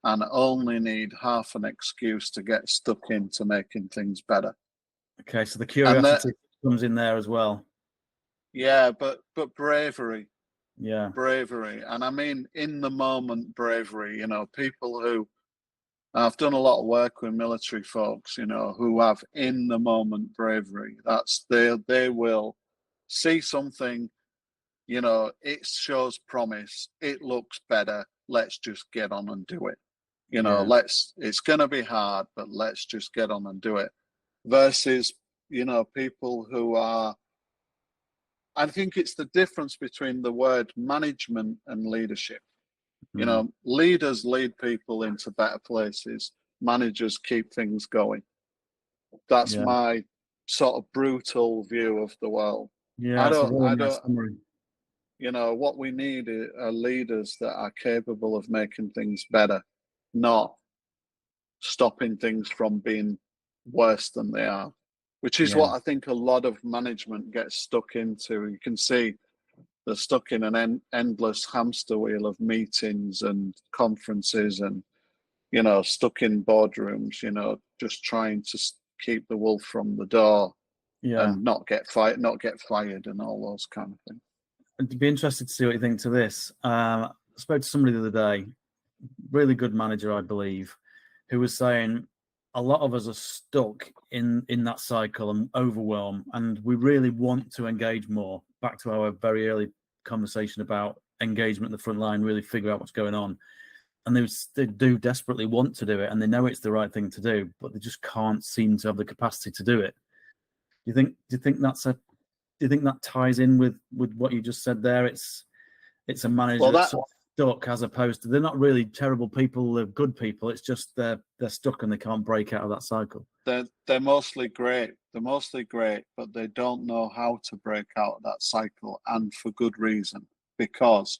and only need half an excuse to get stuck into making things better. Okay, so the curiosity comes in there as well. Yeah, but bravery. Yeah. Bravery. And I mean in the moment bravery, people who, I've done a lot of work with military folks, who have in the moment bravery. That's they will see something, it shows promise, it looks better, let's just get on and do it. It's gonna be hard, but let's just get on and do it. Versus, people who are, I think it's the difference between the word management and leadership. Leaders lead people into better places. Managers keep things going. That's my sort of brutal view of the world. Yeah, that's a really nice summary. What we need are leaders that are capable of making things better, not stopping things from being worse than they are, which is what I think a lot of management gets stuck into. You can see they're stuck in an endless hamster wheel of meetings and conferences and, stuck in boardrooms, just trying to keep the wolf from the door and not get fired and all those kind of things. I'd be interested to see what you think to this. I spoke to somebody the other day, really good manager, I believe, who was saying a lot of us are stuck in that cycle and overwhelm, and we really want to engage more. Back to our very early conversation about engagement in the front line, really figure out what's going on. And they do desperately want to do it, and they know it's the right thing to do, but they just can't seem to have the capacity to do it. Do you think that ties in with what you just said there? It's a manager that's sort of stuck, as opposed to, they're not really terrible people, they're good people. It's just they're stuck and they can't break out of that cycle. They're mostly great. But they don't know how to break out of that cycle, and for good reason. Because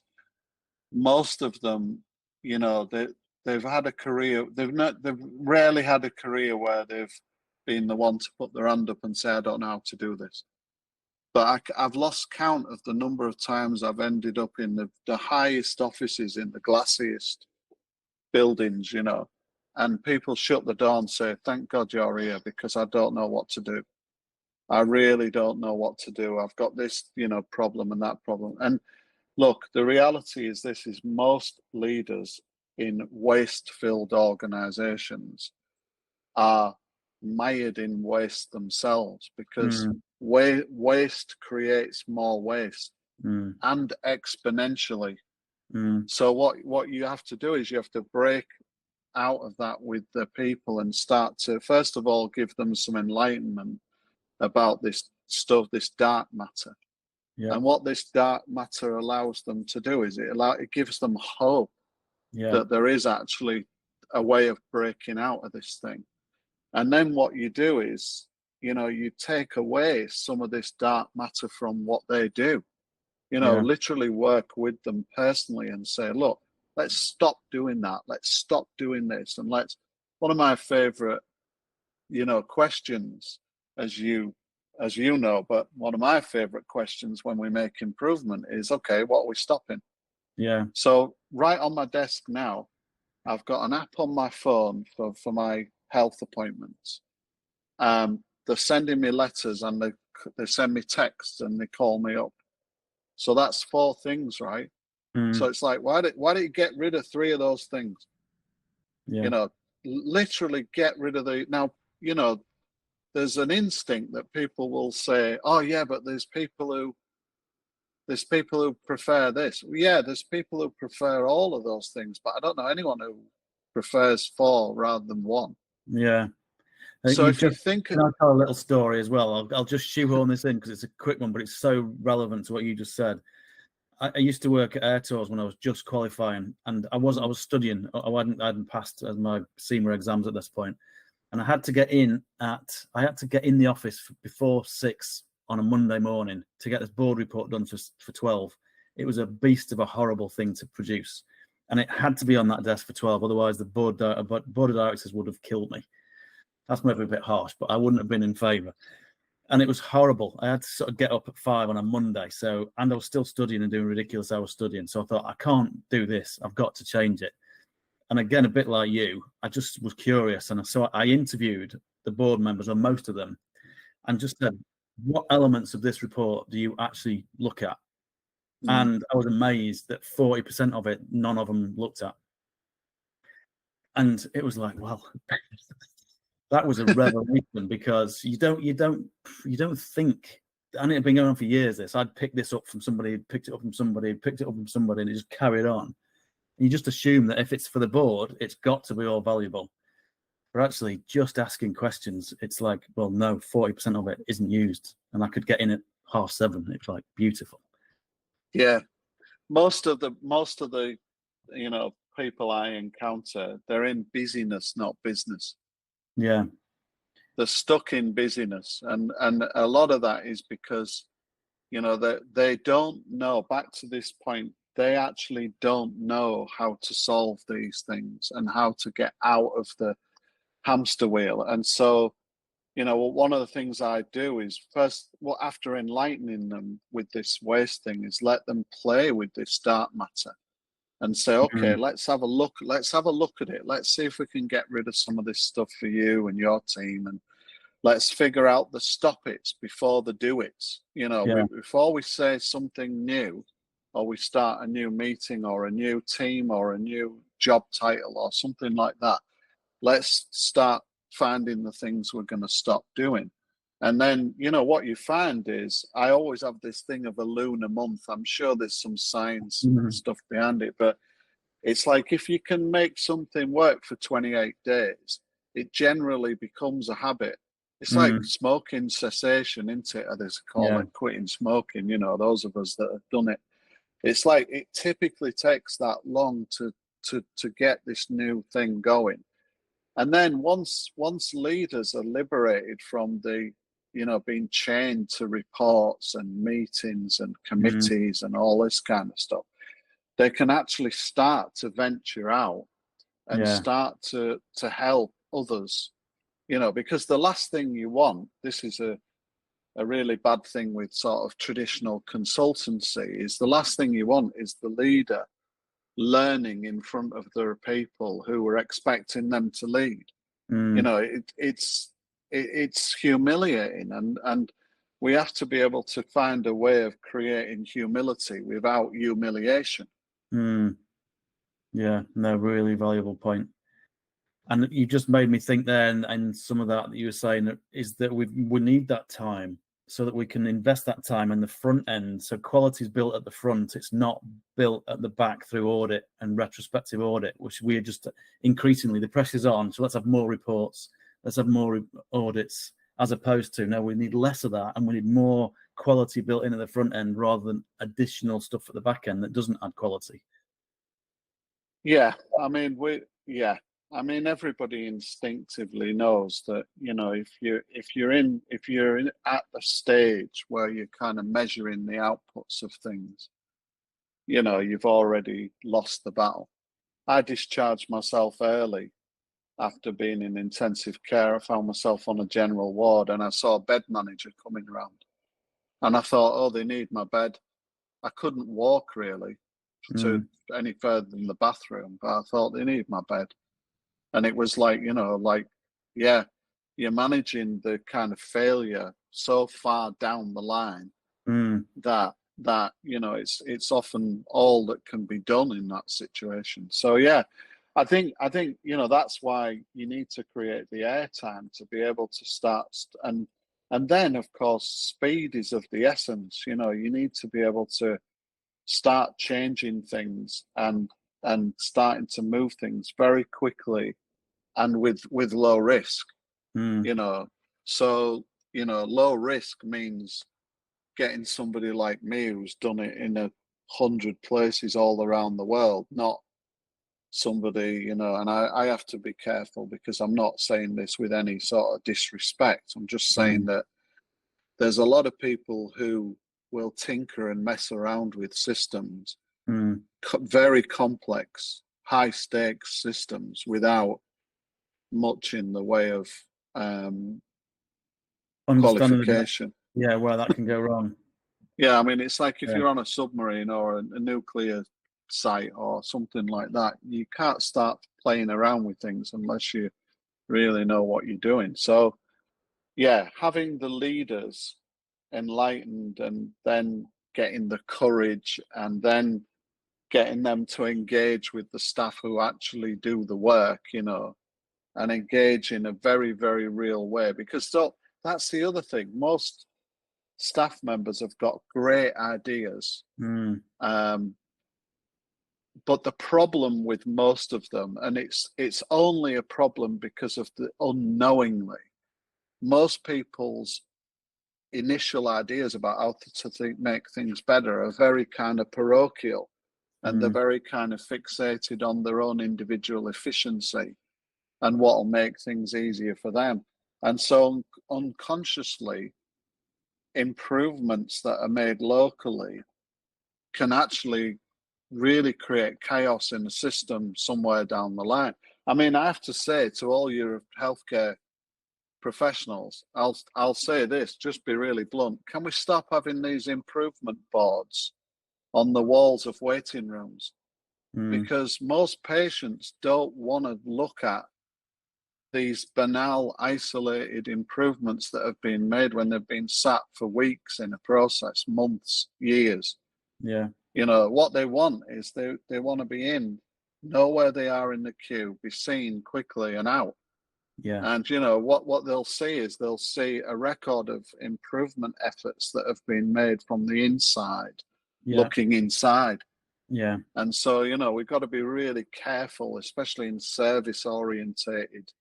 most of them, they've had a career. They've rarely had a career where they've been the one to put their hand up and say, "I don't know how to do this." But I've lost count of the number of times I've ended up in the highest offices in the glassiest buildings, and people shut the door and say, "Thank God you're here, because I don't know what to do. I really don't know what to do. I've got this, problem and that problem." And look, the reality is this: is most leaders in waste-filled organizations are mired in waste themselves, because waste creates more waste, and exponentially. So what you have to do is you have to break out of that with the people and start to, first of all, give them some enlightenment about this stuff, this dark matter. Yeah. And what this dark matter allows them to do is it gives them hope Yeah. that there is actually a way of breaking out of this thing. And then what you do is, you take away some of this dark matter from what they do. Yeah. Literally work with them personally and say, look, let's stop doing that. Let's stop doing this. And one of my favorite, questions, as you know, but one of my favorite questions when we make improvement is, okay, what are we stopping? Yeah. So right on my desk now, I've got an app on my phone for my health appointments. They're sending me letters and they send me texts and they call me up. So that's 4 things, right? So it's like, why don't you get rid of 3 of those things? Yeah. Literally get rid of now, there's an instinct that people will say, oh yeah, but there's people who prefer this. Yeah, there's people who prefer all of those things, but I don't know anyone who prefers 4 rather than 1. Yeah. So if you think, I'll tell a little story as well. I'll just shoehorn this in because it's a quick one, but it's so relevant to what you just said. I used to work at Air Tours when I was just qualifying, and I was studying. I hadn't passed as my SEMA exams at this point, and I had to get in the office before 6 on a Monday morning to get this board report done for 12. It was a beast of a horrible thing to produce, and it had to be on that desk for 12. Otherwise, the board of directors would have killed me. That's maybe a bit harsh, but I wouldn't have been in favour. And it was horrible. I had to sort of get up at 5 on a Monday. And I was still studying and doing ridiculous hours studying. So I thought, I can't do this. I've got to change it. And again, a bit like you, I just was curious. And so I interviewed the board members, or most of them, and just said, what elements of this report do you actually look at? And I was amazed that 40% of it, none of them looked at. And it was like, well, that was a revelation, because you don't think, and it had been going on for years. I'd picked this up from somebody, picked it up from somebody, picked it up from somebody, and it just carried on. And you just assume that if it's for the board, it's got to be all valuable. But actually, just asking questions, it's like, well, no, 40% of it isn't used, and I could get in at 7:30. It's like beautiful. Yeah, most of the people I encounter, they're in busyness, not business. Yeah. They're stuck in busyness, and a lot of that is because they don't know. Back to this point, they actually don't know how to solve these things and how to get out of the hamster wheel. And so, one of the things I do is first, after enlightening them with this waste thing, is let them play with this dark matter and say, okay, let's have a look at it. Let's see if we can get rid of some of this stuff for you and your team, and let's figure out the stop it's before the do it's. Before we say something new, or we start a new meeting or a new team or a new job title or something like that, let's start finding the things we're going to stop doing. And then, what you find is, I always have this thing of a lunar month. I'm sure there's some science stuff behind it, but it's like, if you can make something work for 28 days, it generally becomes a habit. It's like smoking cessation, isn't it? Or they call it quitting smoking, those of us that have done it. It's like, it typically takes that long to get this new thing going. And then once leaders are liberated from the, being chained to reports and meetings and committees and all this kind of stuff, they can actually start to venture out and start to help others, because the last thing you want, this is a really bad thing with sort of traditional consultancy, is the last thing you want is the leader learning in front of their people who are expecting them to lead. It's humiliating, and we have to be able to find a way of creating humility without humiliation. Yeah, no, really valuable point. And you just made me think there, and some of that you were saying is that we need that time. so that we can invest that time in the front end. So quality is built at the front. It's not built at the back through audit and retrospective audit, which we are just increasingly, the pressure's on. So let's have more reports. Let's have more audits, as opposed to, no, we need less of that. And we need more quality built in at the front end rather than additional stuff at the back end that doesn't add quality. Yeah. I mean, everybody instinctively knows that, if you're in at the stage where you're kind of measuring the outputs of things, you've already lost the battle. I discharged myself early after being in intensive care. I found myself on a general ward, and I saw a bed manager coming around, and I thought, oh, they need my bed. I couldn't walk really to any further than the bathroom, but I thought they need my bed. And it was like, yeah, you're managing the kind of failure so far down the line that it's often all that can be done in that situation. So yeah, I think that's why you need to create the airtime to be able to start, and then of course speed is of the essence. You need to be able to start changing things and starting to move things very quickly and with low risk. So low risk means getting somebody like me who's done it in 100 places all around the world, not somebody, and I have to be careful because I'm not saying this with any sort of disrespect. I'm just saying that there's a lot of people who will tinker and mess around with systems, very complex, high stakes systems without much in the way of qualification. Where that can go wrong. Yeah, I mean, it's like if you're on a submarine or a nuclear site or something like that, you can't start playing around with things unless you really know what you're doing. So, yeah, having the leaders enlightened and then getting the courage and then getting them to engage with the staff who actually do the work, and engage in a very, very real way. Because that's the other thing. Most staff members have got great ideas. But the problem with most of them, and it's only a problem because of the unknowingly, most people's initial ideas about how to make things better are very kind of parochial, and they're very kind of fixated on their own individual efficiency and what will make things easier for them. And so unconsciously, improvements that are made locally can actually really create chaos in the system somewhere down the line. I mean, I have to say to all your healthcare professionals, I'll say this, just be really blunt. Can we stop having these improvement boards on the walls of waiting rooms? Because most patients don't want to look at these banal, isolated improvements that have been made when they've been sat for weeks in a process, months, years. Yeah. What they want is they want to be in, know where they are in the queue, be seen quickly and out. Yeah. And what they'll see is they'll see a record of improvement efforts that have been made from the inside, looking inside. Yeah. And so, we've got to be really careful, especially in service orientated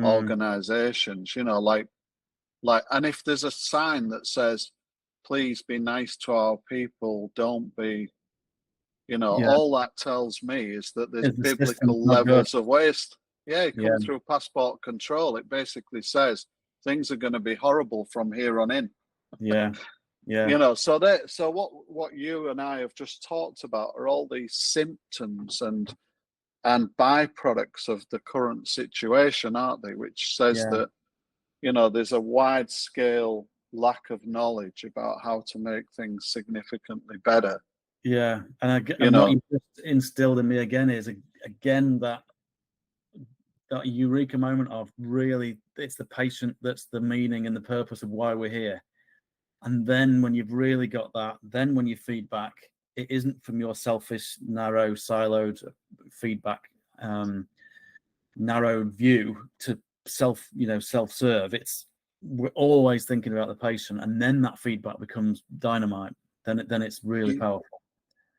organizations, like, and if there's a sign that says, please be nice to our people, don't be, all that tells me is that there's biblical levels of waste. Yeah, you come through passport control, it basically says things are going to be horrible from here on in. So what you and I have just talked about are all these symptoms and byproducts of the current situation, aren't they? Which says that there's a wide scale lack of knowledge about how to make things significantly better. Yeah, and what you just instilled in me again is that eureka moment of really, it's the patient that's the meaning and the purpose of why we're here. And then when you've really got that, then when you feed back, it isn't from your selfish, narrow, siloed feedback, narrow view to self-serve. It's we're always thinking about the patient, and then that feedback becomes dynamite. Then it's really powerful.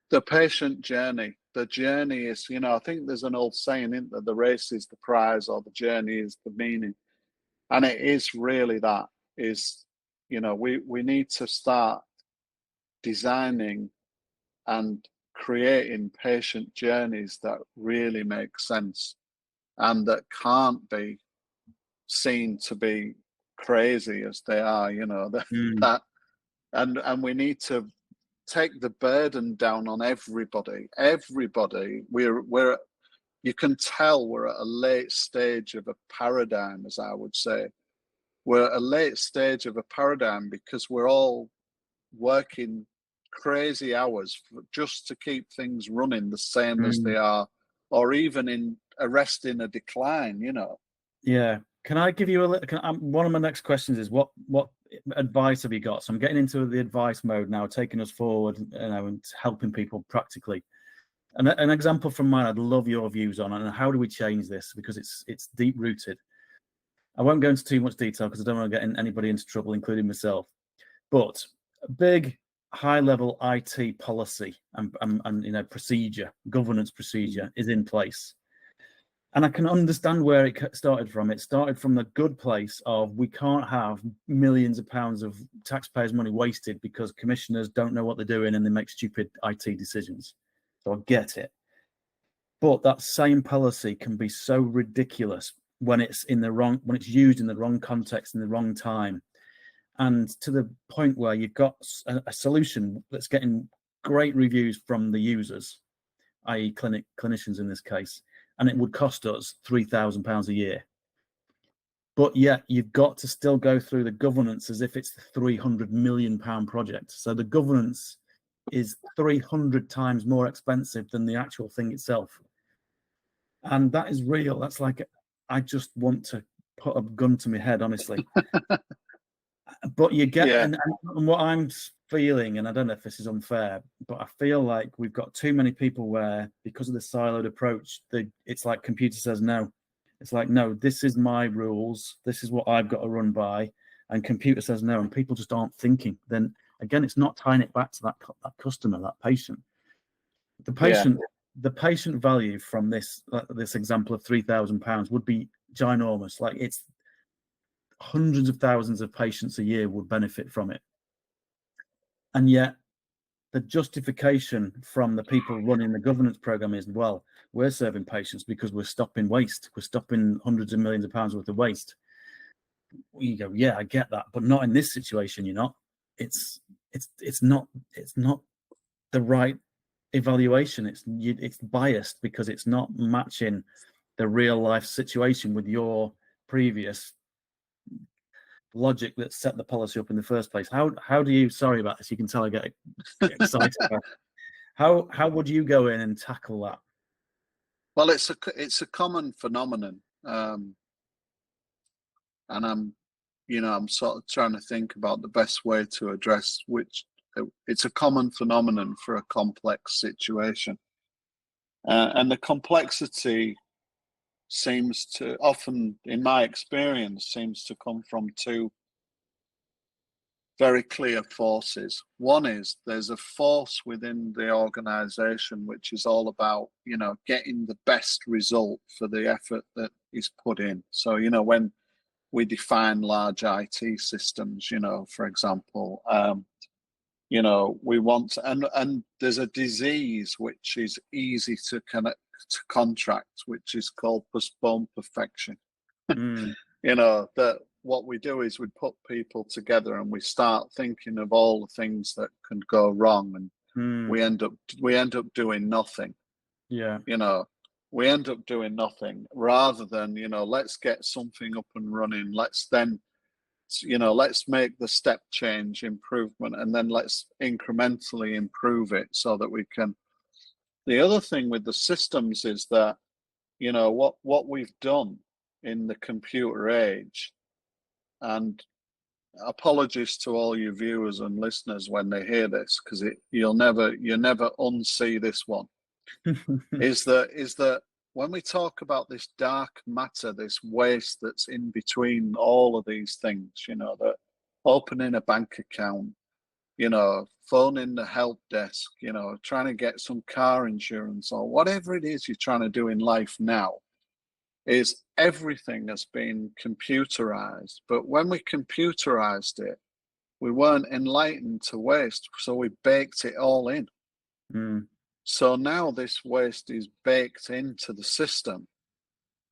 The patient journey. The journey is, I think there's an old saying, isn't there? The race is the prize, or the journey is the meaning. And it is really that. Is, we need to start designing and creating patient journeys that really make sense and that can't be seen to be crazy as they are, that and we need to take the burden down on everybody. We're you can tell we're at a late stage of a paradigm, as I would say. We're at a late stage of a paradigm because we're all working crazy hours just to keep things running the same as they are, or even in arresting a decline, Yeah. Can I give you one of my next questions is what advice have you got? So I'm getting into the advice mode now, taking us forward, and helping people practically. And an example from mine, I'd love your views on, and how do we change this, because it's deep rooted. I won't go into too much detail because I don't want to get anybody into trouble, including myself. But a big high-level IT policy and procedure, governance procedure is in place. And I can understand where it started from. It started from the good place of we can't have millions of pounds of taxpayers' money wasted because commissioners don't know what they're doing and they make stupid IT decisions. So I get it. But that same policy can be so ridiculous when it's used in the wrong context, in the wrong time. And to the point where you've got a solution that's getting great reviews from the users, i.e. clinicians in this case, and it would cost us £3,000 a year. But yet you've got to still go through the governance as if it's the £300 million project. So the governance is 300 times more expensive than the actual thing itself. And that is real. That's like, I just want to put a gun to my head, honestly. But you get, and what I'm feeling, and I don't know if this is unfair, but I feel like we've got too many people where, because of the siloed approach, it's like computer says no. It's like, no, this is my rules. This is what I've got to run by. And computer says no, and people just aren't thinking. Then again, it's not tying it back to that customer, that patient. The patient value from this example of £3,000 would be ginormous. Like, it's hundreds of thousands of patients a year would benefit from it. And yet the justification from the people running the governance program is, well, we're serving patients because we're stopping waste. We're stopping hundreds of millions of pounds worth of waste. You go, yeah, I get that, but not in this situation. You're not. It's not the right evaluation. It's biased because it's not matching the real life situation with your previous logic that set the policy up in the first place. How do you, sorry about this, you can tell I get excited about it. How would you go in and tackle that? Well, it's a common phenomenon, and I'm sort of trying to think about the best way to address which. It's a common phenomenon for a complex situation, and the complexity seems to often, in my experience, seems to come from two very clear forces. One is there's a force within the organization which is all about, getting the best result for the effort that is put in. So, when we define large IT systems, for example, we want and there's a disease which is easy to contract, which is called postponed perfection. That what we do is we put people together and we start thinking of all the things that can go wrong, and we end up doing nothing. We end up doing nothing rather than, let's get something up and running. Let's make the step change improvement, and then let's incrementally improve it so that we can. The other thing with the systems is that, what we've done in the computer age, and apologies to all you viewers and listeners when they hear this, because you'll never unsee this one, is that when we talk about this dark matter, this waste that's in between all of these things, you know, that opening a bank account, you know, phoning the help desk, you know, trying to get some car insurance or whatever it is you're trying to do in life now, is everything has been computerized. But when we computerized it, we weren't enlightened to waste, so we baked it all in. So now this waste is baked into the system.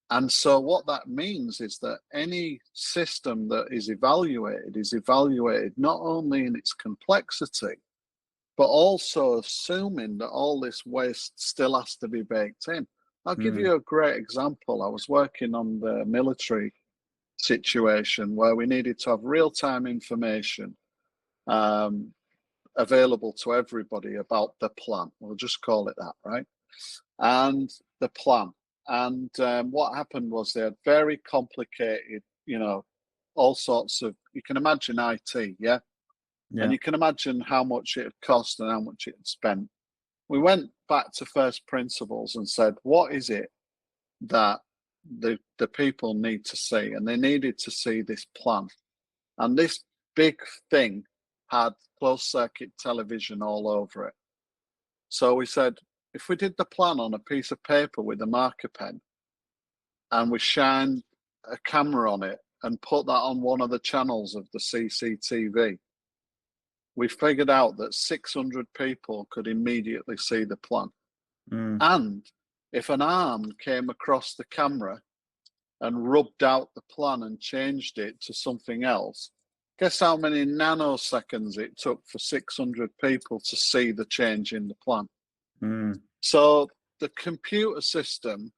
And so what that means is that any system that is evaluated not only in its complexity, but also assuming that all this waste still has to be baked in. I'll give you a great example. I was working on the military situation where we needed to have real-time information available to everybody about the plan. We'll just call it that, right? And the plan. And what happened was they had very complicated, you know, all sorts of, you can imagine IT, yeah? And you can imagine how much it had cost and how much it had spent. We went back to first principles and said, what is it that the people need to see? And they needed to see this plan. And this big thing had closed circuit television all over it. So we said, if we did the plan on a piece of paper with a marker pen and we shined a camera on it and put that on one of the channels of the CCTV, we figured out that 600 people could immediately see the plan. And if an arm came across the camera and rubbed out the plan and changed it to something else, guess how many nanoseconds it took for 600 people to see the change in the plan? So the computer system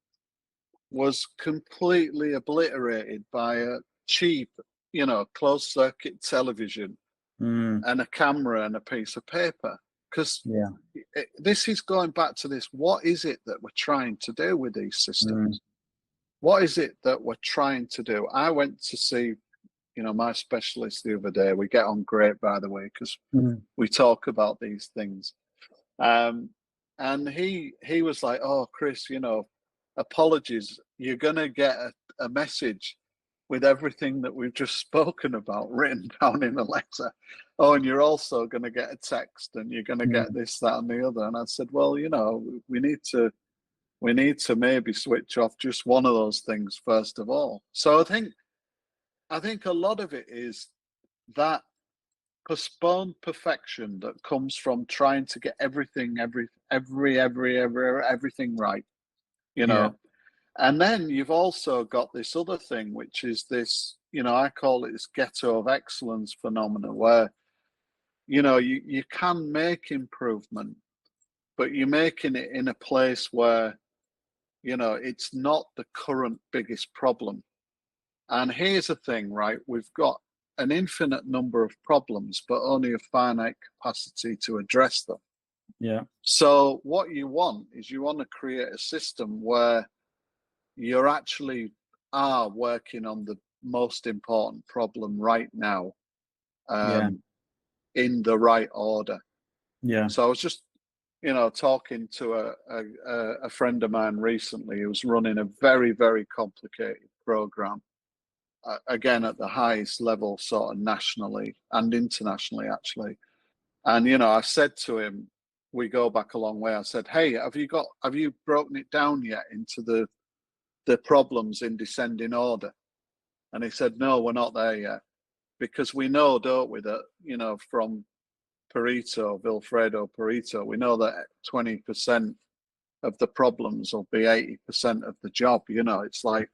was completely obliterated by a cheap, you know, closed circuit television and a camera and a piece of paper. Because this is going back to this, what is it that we're trying to do with these systems? What is it that we're trying to do? I went to see, you know, my specialist the other day. We get on great, by the way, because we talk about these things. And he was like, oh, Chris, you know, apologies. You're going to get a message with everything that we've just spoken about written down in a letter. Oh, and you're also going to get a text and you're going to get this, that, and the other. And I said, well, you know, we need to maybe switch off just one of those things first of all. So I think a lot of it is that postponed perfection that comes from trying to get everything right, you know. And then you've also got this other thing, which is this, you know, I call it this ghetto of excellence phenomenon, where, you know, you can make improvement, but you're making it in a place where, you know, it's not the current biggest problem. And here's the thing, right? We've got an infinite number of problems, but only a finite capacity to address them. So what you want is you want to create a system where you're actually are working on the most important problem right now, in the right order. So I was just, you know, talking to a friend of mine recently who's running a very, very complicated program, again at the highest level, sort of nationally and internationally, actually. And you know, I said to him, we go back a long way. I said, hey, have you broken it down yet into the problems in descending order? And he said, no, we're not there yet, because we know, don't we, that, you know, from Vilfredo Pareto, we know that 20% of the problems will be 80% of the job. You know, it's like,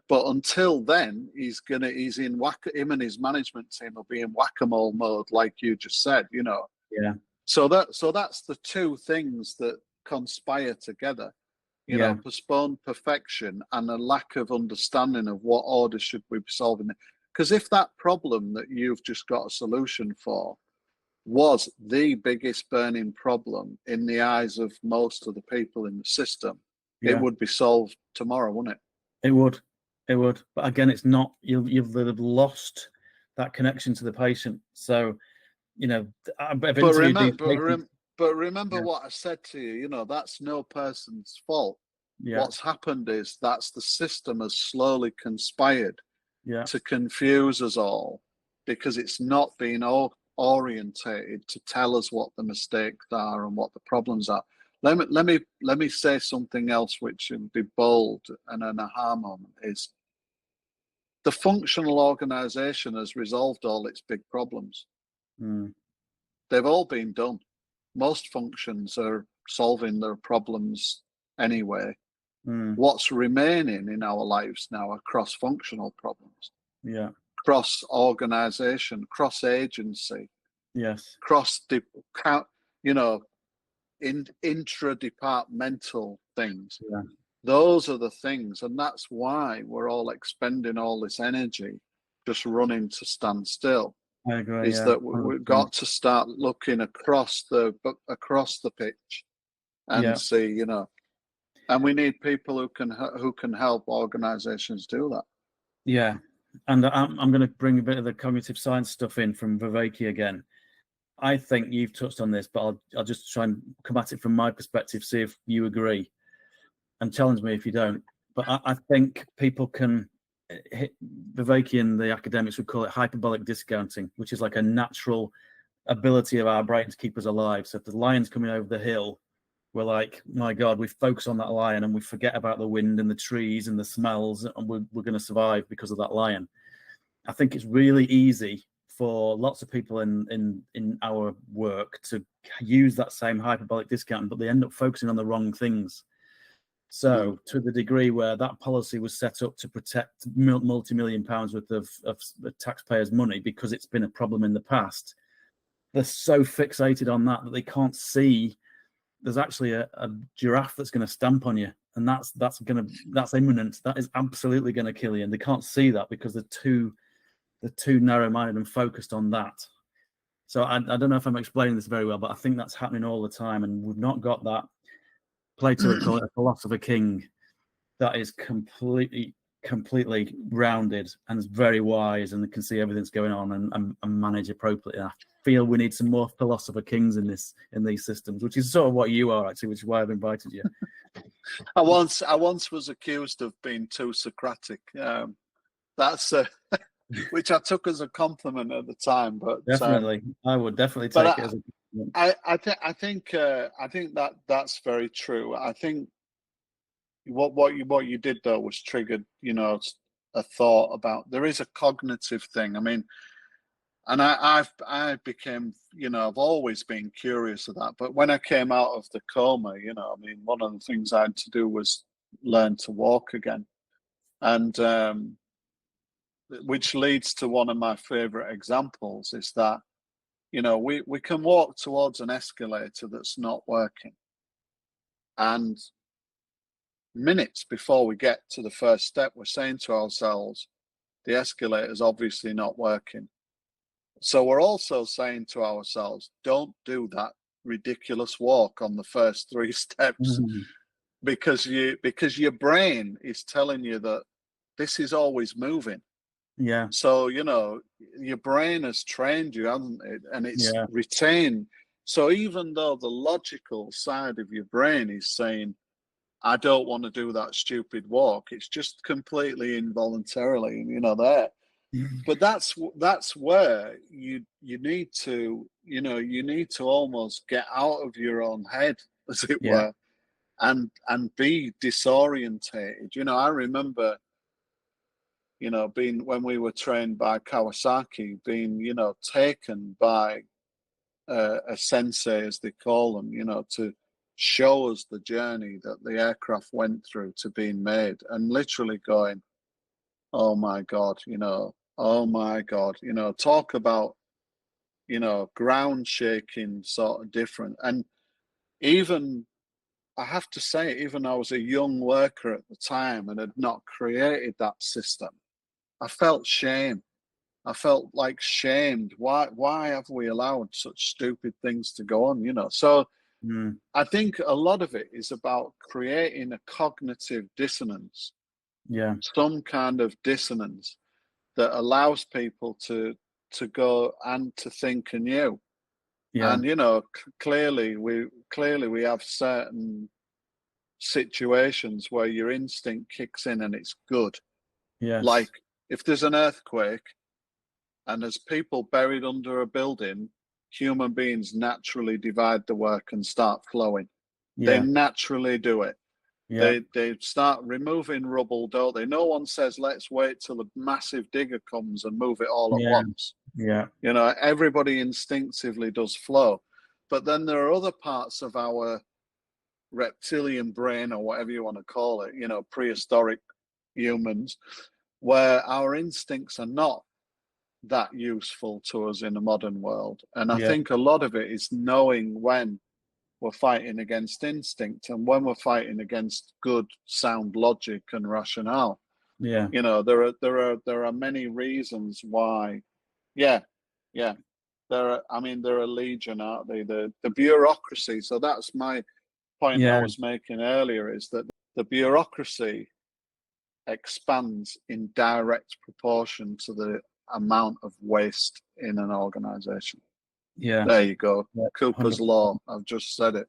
but until then, him and his management team will be in whack-a-mole mode, like you just said. You know, So that's the two things that conspire together. You know, postponed perfection and a lack of understanding of what order should we be solving. Because if that problem that you've just got a solution for was the biggest burning problem in the eyes of most of the people in the system, it would be solved tomorrow, wouldn't it? It would. But again, it's not. You've lost that connection to the patient. So, you know, But remember what I said to you. You know, that's no person's fault. Yeah. What's happened is that's the system has slowly conspired Yeah. to confuse us all, because it's not being orientated to tell us what the mistakes are and what the problems are. Let me say something else which would be bold and an aha moment is the functional organization has resolved all its big problems. Mm. They've all been done. Most functions are solving their problems anyway. Mm. What's remaining in our lives now are cross-functional problems, Yeah. cross-organization, cross-agency, Yes. you know, intra-departmental things. Yeah. Those are the things, and that's why we're all expending all this energy just running to stand still. I agree. Is Yeah. that we've 100%. got to start looking across the pitch and Yeah. see, and we need people who can help organizations do that. Yeah. And I'm going to bring a bit of the cognitive science stuff in from Viveki again. I think you've touched on this, but I'll just try and come at it from my perspective, see if you agree, and challenge me if you don't. But I think people can hit Viveki and the academics would call it hyperbolic discounting, which is like a natural ability of our brain to keep us alive. So if the lion's coming over the hill, we're like, my God, we focus on that lion and we forget about the wind and the trees and the smells, and we're going to survive because of that lion. I think it's really easy for lots of people in our work to use that same hyperbolic discounting, but they end up focusing on the wrong things. So to the degree where that policy was set up to protect multi-million pounds worth of taxpayers' money because it's been a problem in the past, they're so fixated on that they can't see there's actually a giraffe that's going to stamp on you, and that's imminent. That is absolutely going to kill you, and they can't see that because they're too narrow-minded and focused on that. So I don't know if I'm explaining this very well, but I think that's happening all the time, and we've not got that. Plato would call it a philosopher king that is completely rounded and is very wise and can see everything's going on and manage appropriately. I feel we need some more philosopher kings in these systems, which is sort of what you are actually, which is why I've invited you. I once was accused of being too Socratic. That's which I took as a compliment at the time, but Definitely, I would definitely take it as a compliment. I think that's very true. I think what you did though was triggered, a thought about there is a cognitive thing. I mean, and I became, I've always been curious of that. But when I came out of the coma, I mean, one of the things I had to do was learn to walk again, and which leads to one of my favorite examples is that we can walk towards an escalator that's not working, and minutes before we get to the first step, we're saying to ourselves, the escalator is obviously not working. So we're also saying to ourselves, don't do that ridiculous walk on the first 3 steps, because your brain is telling you that this is always moving. Yeah. So, your brain has trained you, hasn't it? And it's retained. So even though the logical side of your brain is saying, I don't want to do that stupid walk, it's just completely involuntarily, there. But that's where you need to, you need to almost get out of your own head, as it were, and be disorientated. I remember, being, when we were trained by Kawasaki, being, taken by a sensei, as they call them, to show us the journey that the aircraft went through to being made, and literally going, oh my God, oh my God, talk about, ground shaking, sort of different. And even, I have to say, even I was a young worker at the time and had not created that system, I felt shame. I felt like shamed. Why have we allowed such stupid things to go on? So I think a lot of it is about creating a cognitive dissonance. Yeah. Some kind of dissonance that allows people to go and to think anew. Yeah. And clearly we have certain situations where your instinct kicks in and it's good. Yes. Like if there's an earthquake and there's people buried under a building, human beings naturally divide the work and start flowing. They Yeah. naturally do it. Yeah. They start removing rubble, don't they? No one says, let's wait till a massive digger comes and move it all at once. Yeah. You know, everybody instinctively does flow. But then there are other parts of our reptilian brain, or whatever you want to call it, you know, prehistoric humans, where our instincts are not that useful to us in the modern world. And I Yeah. think a lot of it is knowing when we're fighting against instinct and when we're fighting against good sound logic and rationale. Yeah. You know, there are many reasons why. Yeah, yeah. There are legion, aren't they? The bureaucracy. So that's my point I Yeah. was making earlier, is that the bureaucracy expands in direct proportion to the amount of waste in an organization. Yeah. There you go. Yeah. Cooper's 100%. law. I've just said it.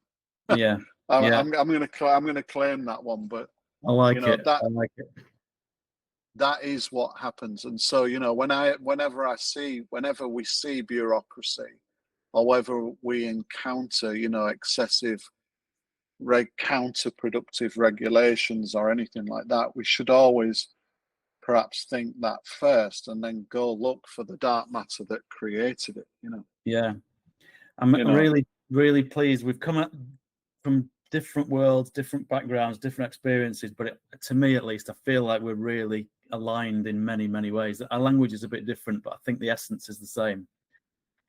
Yeah. Yeah. I'm gonna claim that one, but I like you know it. I like it. that is what happens. And so, you know, whenever we see bureaucracy, or whether we encounter, you know, excessive counterproductive regulations or anything like that, we should always perhaps think that first and then go look for the dark matter that created it, you know. Yeah. I'm You know. really, really pleased. We've come from different worlds, different backgrounds, different experiences, but to me, at least, I feel like we're really aligned in many, many ways. Our language is a bit different, but I think the essence is the same.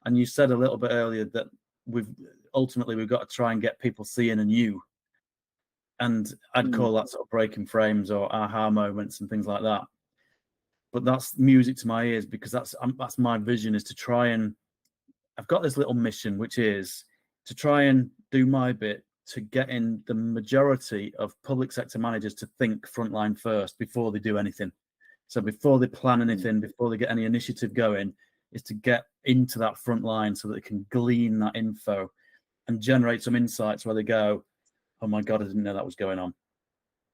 And you said a little bit earlier that we've got to try and get people seeing anew. And I'd call that sort of breaking frames or aha moments and things like that. But that's music to my ears, because that's my vision, is to try and, I've got this little mission, which is to try and do my bit to get in the majority of public sector managers to think frontline first before they do anything. So before they plan anything, before they get any initiative going, is to get into that front line so that they can glean that info and generate some insights where they go, oh my God, I didn't know that was going on.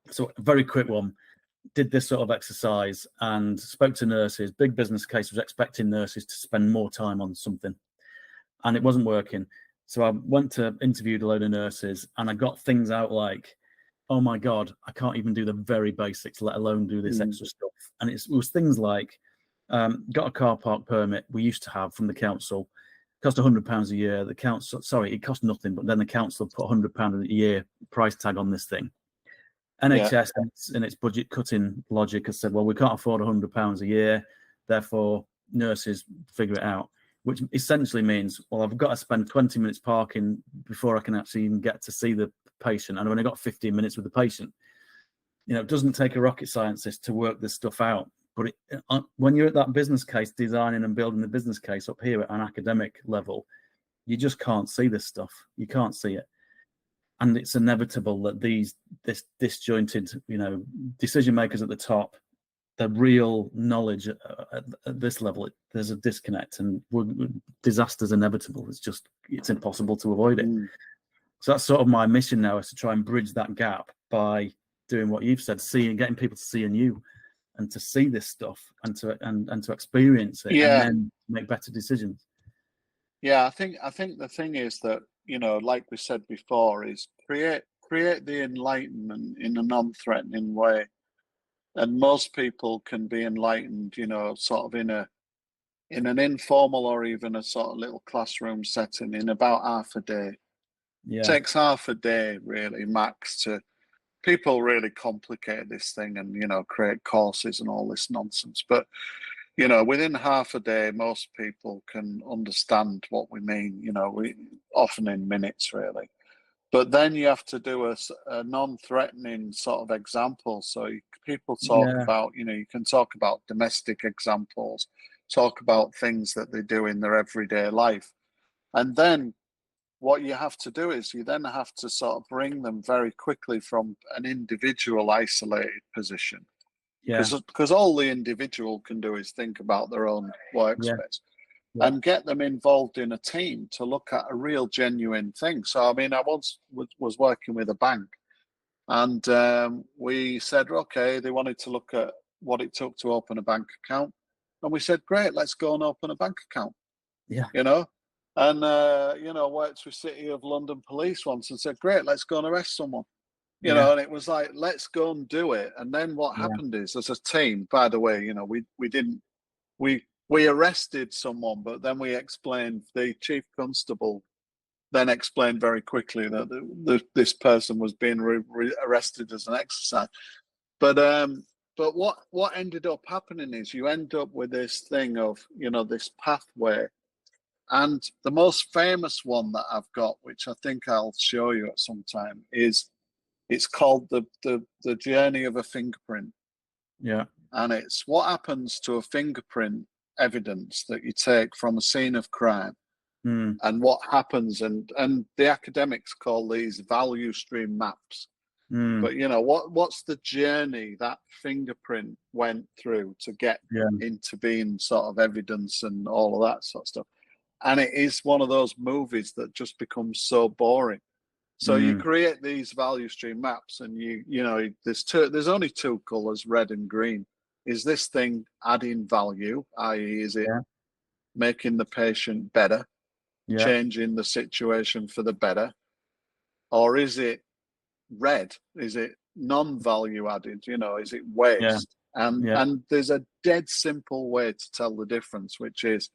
So a very quick one, did this sort of exercise and spoke to nurses. Big business case was expecting nurses to spend more time on something, and it wasn't working. So I went to interview a load of nurses, and I got things out like, oh my God, I can't even do the very basics, let alone do this extra stuff. And it was things like, got a car park permit we used to have from the council, cost £100 a year. The council, sorry, it cost nothing, but then the council put £100 a year price tag on this thing. NHS, in its budget cutting logic, has said, well, we can't afford £100 a year, therefore nurses figure it out, which essentially means, well, I've got to spend 20 minutes parking before I can actually even get to see the patient. And I've only got 15 minutes with the patient. You know, it doesn't take a rocket scientist to work this stuff out. But when you're at that business case, designing and building the business case up here at an academic level, you just can't see this stuff. You can't see it. And it's inevitable that this disjointed, you know, decision makers at the top, the real knowledge at this level, there's a disconnect, and disaster's inevitable. It's impossible to avoid it. So that's sort of my mission now, is to try and bridge that gap by doing what you've said, getting people to see anew and to see this stuff and to experience it, and then make better decisions. Yeah, I think the thing is that, you know, like we said before, is create the enlightenment in a non-threatening way. And most people can be enlightened, you know, sort of in an informal or even a sort of little classroom setting in about half a day. Yeah. It takes half a day, really, max. To people really complicate this thing and, you know, create courses and all this nonsense. But, you know, within half a day, most people can understand what we mean, you know, often in minutes, really. But then you have to do a non-threatening sort of example. So people talk about, you know, you can talk about domestic examples, talk about things that they do in their everyday life. And then what you have to do is you then have to sort of bring them very quickly from an individual isolated position. Because all the individual can do is think about their own workspace. And get them involved in a team to look at a real genuine thing. So, I mean, I once was working with a bank, And we said, okay, they wanted to look at what it took to open a bank account. And we said, great, let's go and open a bank account, Yeah. you know. And, worked with City of London Police once and said, great, let's go and arrest someone. You know, and it was like, let's go and do it. And then what happened is, as a team, by the way, we arrested someone, but then we explained, the chief constable then explained very quickly that this person was being arrested as an exercise. But what ended up happening is you end up with this thing of, this pathway. And the most famous one that I've got, which I think I'll show you at some time, is it's called the journey of a fingerprint. Yeah. And it's what happens to a fingerprint evidence that you take from a scene of crime, and what happens, and the academics call these value stream maps. But what's the journey that fingerprint went through to get into being sort of evidence and all of that sort of stuff. And it is one of those movies that just becomes so boring. So you create these value stream maps, and there's only two colors, red and green. Is this thing adding value, i.e., is it making the patient better, changing the situation for the better, or is it red? Is it non-value added? Is it waste? And there's a dead simple way to tell the difference, which is,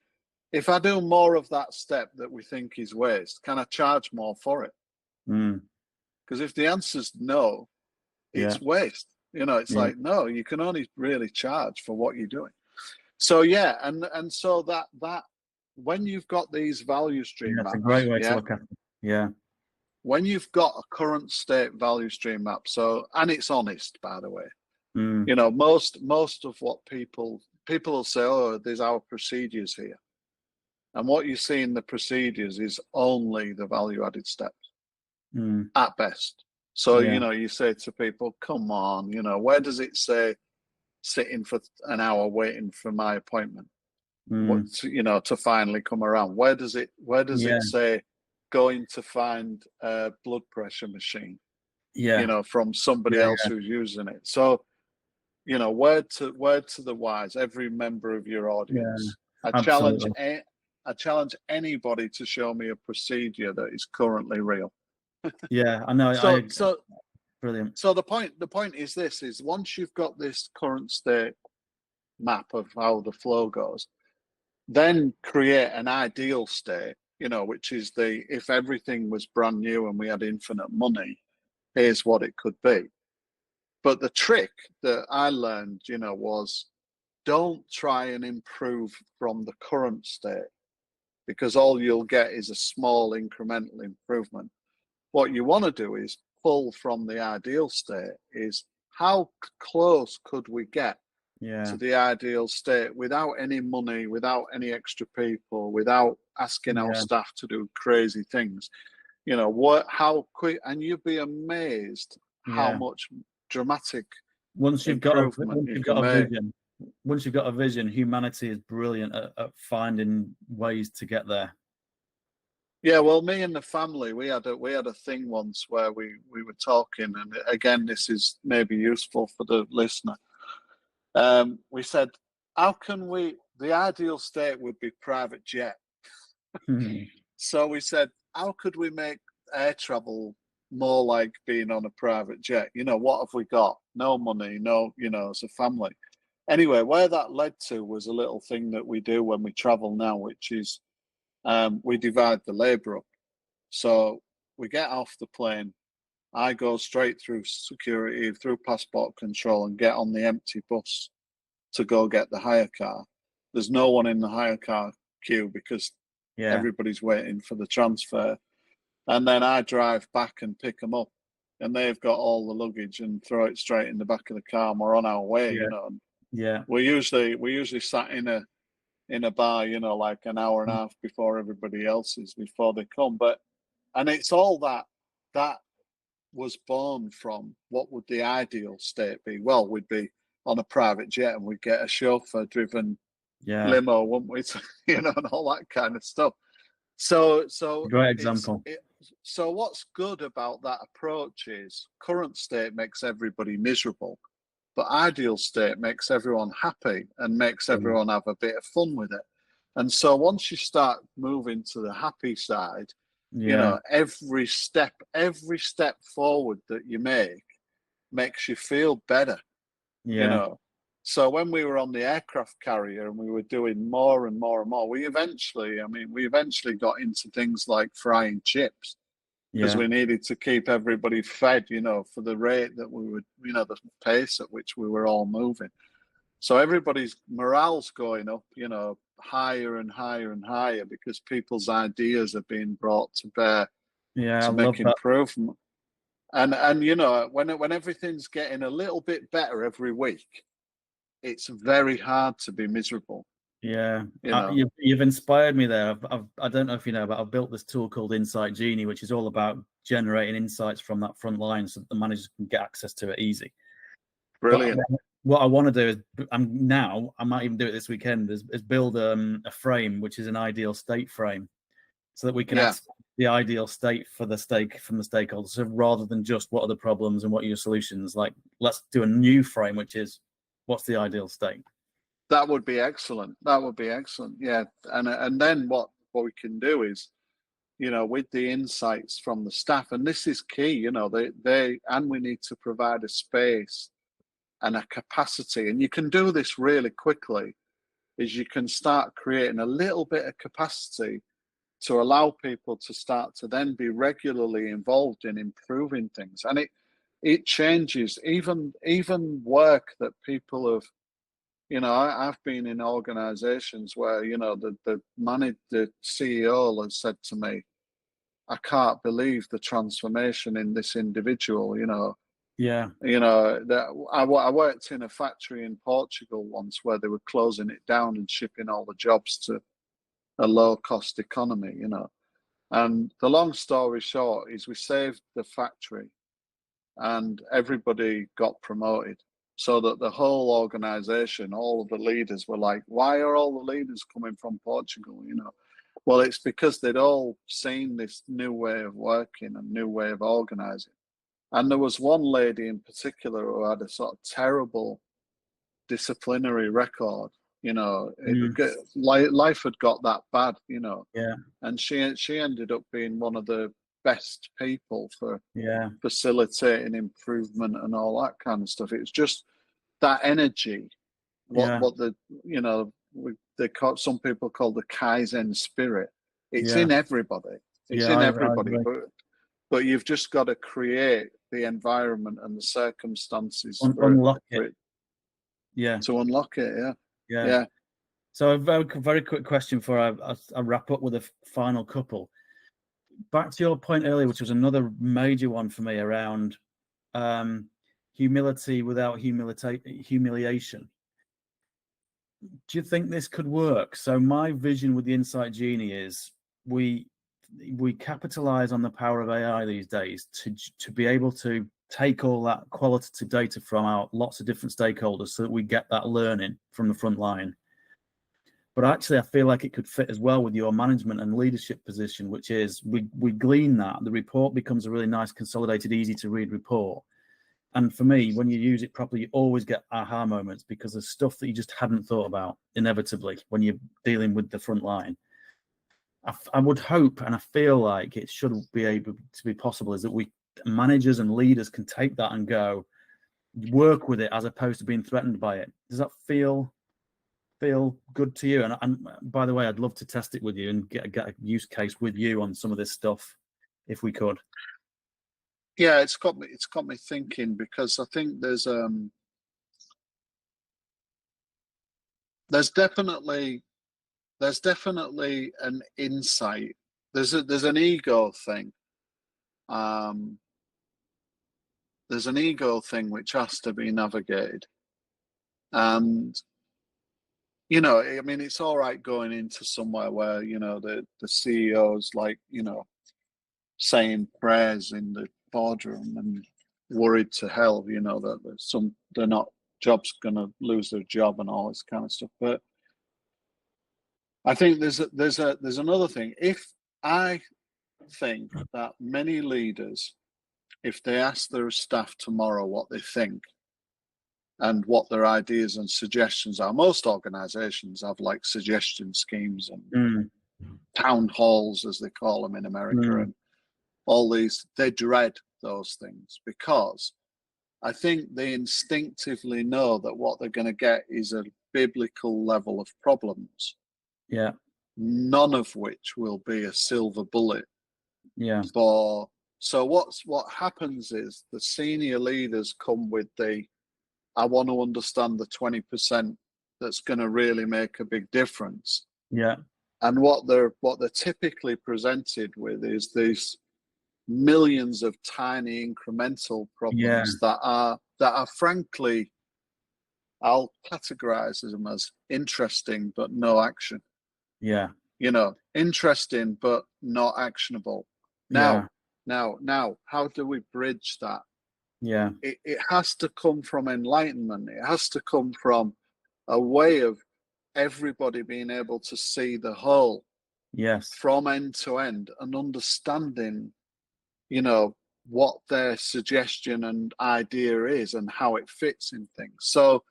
if I do more of that step that we think is waste, can I charge more for it? Because if the answer's no, it's waste. It's like, no, you can only really charge for what you're doing. So and so that when you've got these value stream maps, that's a great way to look at it. Yeah. When you've got a current state value stream map, and it's honest, by the way. Most of what people will say, oh, there's our procedures here. And what you see in the procedures is only the value-added steps, at best. So, you say to people, come on, where does it say sitting for an hour waiting for my appointment, to finally come around? Where does it say going to find a blood pressure machine, from somebody else who's using it? So, word to the wise, every member of your audience. I challenge anybody to show me a procedure that is currently real. Yeah, I know. So brilliant. So the point is this: is once you've got this current state map of how the flow goes, then create an ideal state, which is if everything was brand new and we had infinite money, here's what it could be. But the trick that I learned, was don't try and improve from the current state, because all you'll get is a small incremental improvement. What you want to do is pull from the ideal state, is how close could we get to the ideal state without any money, without any extra people, without asking our staff to do crazy things. How quick, and you'd be amazed how much dramatic once you've got a vision, humanity is brilliant at finding ways to get there. Yeah, well, me and the family, we had a thing once where we were talking, and again, this is maybe useful for the listener. We said, the ideal state would be private jet. So we said, how could we make air travel more like being on a private jet? What have we got? No money, as a family. Anyway, where that led to was a little thing that we do when we travel now, which is we divide the labor up. So we get off the plane. I go straight through security, through passport control, and get on the empty bus to go get the hire car. There's no one in the hire car queue because everybody's waiting for the transfer. And then I drive back and pick them up, and they've got all the luggage and throw it straight in the back of the car, and we're on our way. We usually sat in a bar, like an hour and a half before everybody else is, before they come. And it's all that was born from what would the ideal state be? Well, we'd be on a private jet and we'd get a chauffeur driven limo, wouldn't we? And all that kind of stuff. So great example. so what's good about that approach is current state makes everybody miserable, but ideal state makes everyone happy and makes everyone have a bit of fun with it. And so once you start moving to the happy side, you Yeah. know, every step forward that you make makes you feel better, you Yeah. know. So when we were on the aircraft carrier and we were doing more and more and more, we eventually got into things like frying chips because Yeah. we needed to keep everybody fed, you know, for the rate that we would, you know, the pace at which we were all moving. So everybody's morale's going up, you know, higher and higher and higher because people's ideas are being brought to bear Yeah. I to love make that. improvement. And you know, when everything's getting a little bit better every week, it's very hard to be miserable, Yeah, you know. you've inspired me there. I don't know if you know, but I've built this tool called Insight Genie, which is all about generating insights from that front line so that the managers can get access to it easy. But Brilliant. what I want to do is, I might even do it this weekend, is build a frame, which is an ideal state frame, so that we can Yeah, ask the ideal state from the stakeholders. So rather than just what are the problems and what are your solutions, like let's do a new frame, which is what's the ideal state. that would be excellent. That would be excellent. Yeah, and then what we can do is, you know, with the insights from the staff, and this is key, you know, they and we need to provide a space and a capacity, and you can do this really quickly, is you can start creating a little bit of capacity to allow people to start to then be regularly involved in improving things. And it changes even work that people have, you know, I've been in organizations where, you know, the CEO has said to me, I can't believe the transformation in this individual, you know. Yeah, You know, that I worked in a factory in Portugal once where they were closing it down and shipping all the jobs to a low cost economy, you know. And the long story short is we saved the factory and everybody got promoted. So that the whole organization, all of the leaders were like, why are all the leaders coming from Portugal? You know, well, it's because they'd all seen this new way of working and new way of organizing. And there was one lady in particular who had a sort of terrible disciplinary record. You know, life had got that bad, you know, yeah, and she ended up being one of the best people for yeah, facilitating improvement and all that kind of stuff. It was just that energy, yeah, what the, you know, they call, some people call the Kaizen spirit. It's yeah, in everybody. It's yeah. in I everybody, agree. but you've just got to create the environment and the circumstances Unlock for it. it Yeah, to unlock it. Yeah, yeah. yeah. So a very quick question before I wrap up with a final couple. Back to your point earlier, which was another major one for me around humility without humiliation. Do you think this could work? So my vision with the Insight Genie is we capitalize on the power of AI these days to be able to take all that qualitative data from our lots of different stakeholders so that we get that learning from the front line. But actually, I feel like it could fit as well with your management and leadership position, which is we glean that. The report becomes a really nice, consolidated, easy to read report. And for me, when you use it properly, you always get aha moments because there's stuff that you just hadn't thought about inevitably when you're dealing with the front line. I would hope, and I feel like it should be able to be possible, is that we managers and leaders can take that and go work with it as opposed to being threatened by it. Does that feel good to you? And by the way, I'd love to test it with you and get a use case with you on some of this stuff if we could. Yeah, it's got me thinking because I think there's definitely an insight. There's an ego thing. There's an ego thing which has to be navigated. And you know, I mean, it's all right going into somewhere where, you know, the CEO's like, you know, saying prayers in the boardroom and worried to hell, you know, that they're not jobs gonna lose their job and all this kind of stuff. But I think there's another thing. If I think that many leaders, if they ask their staff tomorrow what they think and what their ideas and suggestions are, most organizations have like suggestion schemes and town halls, as they call them in America, and all these, they dread those things because I think they instinctively know that what they're going to get is a biblical level of problems. Yeah. None of which will be a silver bullet. Yeah. So what happens is the senior leaders come with I want to understand the 20% that's going to really make a big difference. Yeah. And what they're typically presented with is these millions of tiny incremental problems that are frankly, I'll categorize them as interesting but no action. Yeah. Interesting but not actionable. Now, how do we bridge that? Yeah. It has to come from enlightenment. It has to come from a way of everybody being able to see the whole. Yes. From end to end and understanding, what their suggestion and idea is and how it fits in things. So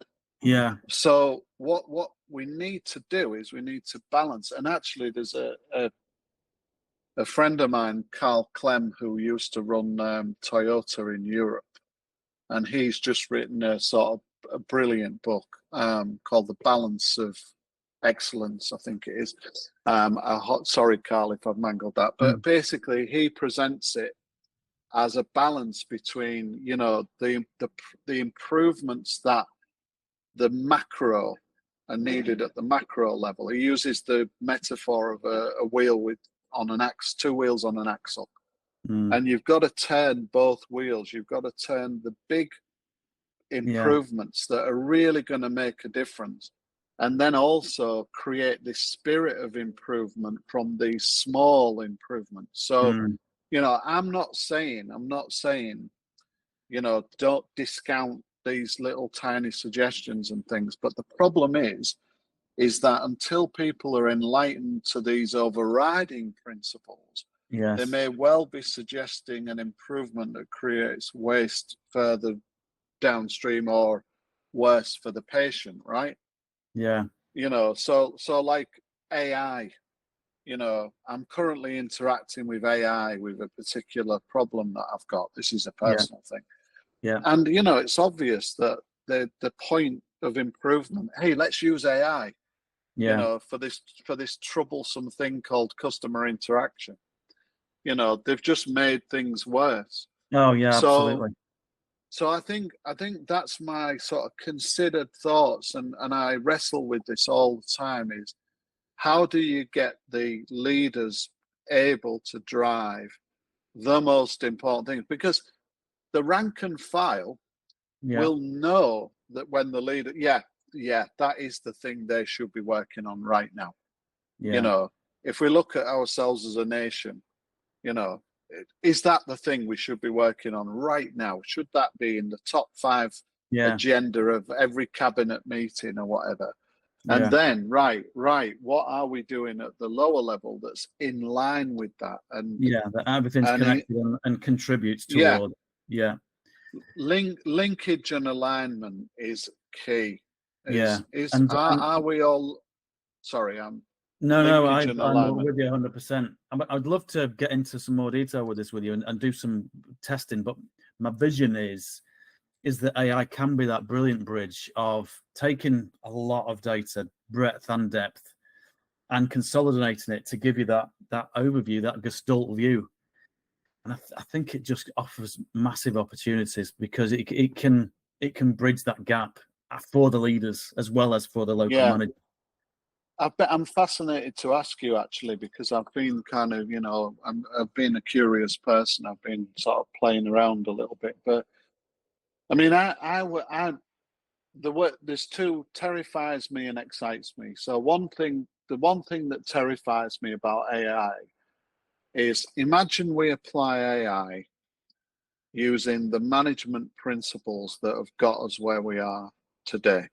what we need to do is we need to balance. And actually, there's a friend of mine, Carl Clem, who used to run Toyota in Europe, and he's just written a sort of a brilliant book called The Balance of Excellence, I think it is. Sorry, Carl, if I've mangled that, but basically he presents it as a balance between, the improvements that the macro are needed at the macro level. He uses the metaphor of a wheel two wheels on an axle. And you've got to turn both wheels. You've got to turn the big improvements that are really going to make a difference, and then also create this spirit of improvement from these small improvements. So, I'm not saying, don't discount these little tiny suggestions and things. But the problem is that until people are enlightened to these overriding principles, they may well be suggesting an improvement that creates waste further downstream or worse for the patient, right? Yeah. So like AI, I'm currently interacting with AI with a particular problem that I've got. This is a personal thing. Yeah. And it's obvious that the point of improvement, hey, let's use AI, for this troublesome thing called customer interaction. They've just made things worse. Oh yeah, absolutely. So I think that's my sort of considered thoughts, and I wrestle with this all the time, is how do you get the leaders able to drive the most important things? Because the rank and file will know that when the leader, that is the thing they should be working on right now. If we look at ourselves as a nation, is that the thing we should be working on right now? Should that be in the top 5 agenda of every cabinet meeting or whatever? And then, right, what are we doing at the lower level that's in line with that? And that everything's connected and contributes toward. Linkage and alignment is key. Are we all? Sorry, No, I'm with you 100%. I'd love to get into some more detail with this with you and do some testing, but my vision is that AI can be that brilliant bridge of taking a lot of data, breadth and depth, and consolidating it to give you that overview, that gestalt view. And I think it just offers massive opportunities because it can bridge that gap for the leaders as well as for the local manager. I'm fascinated to ask you, actually, because I've been kind of, I've been a curious person. I've been sort of playing around a little bit, but I mean, there's two, terrifies me and excites me. So the one thing that terrifies me about AI is, imagine we apply AI using the management principles that have got us where we are today.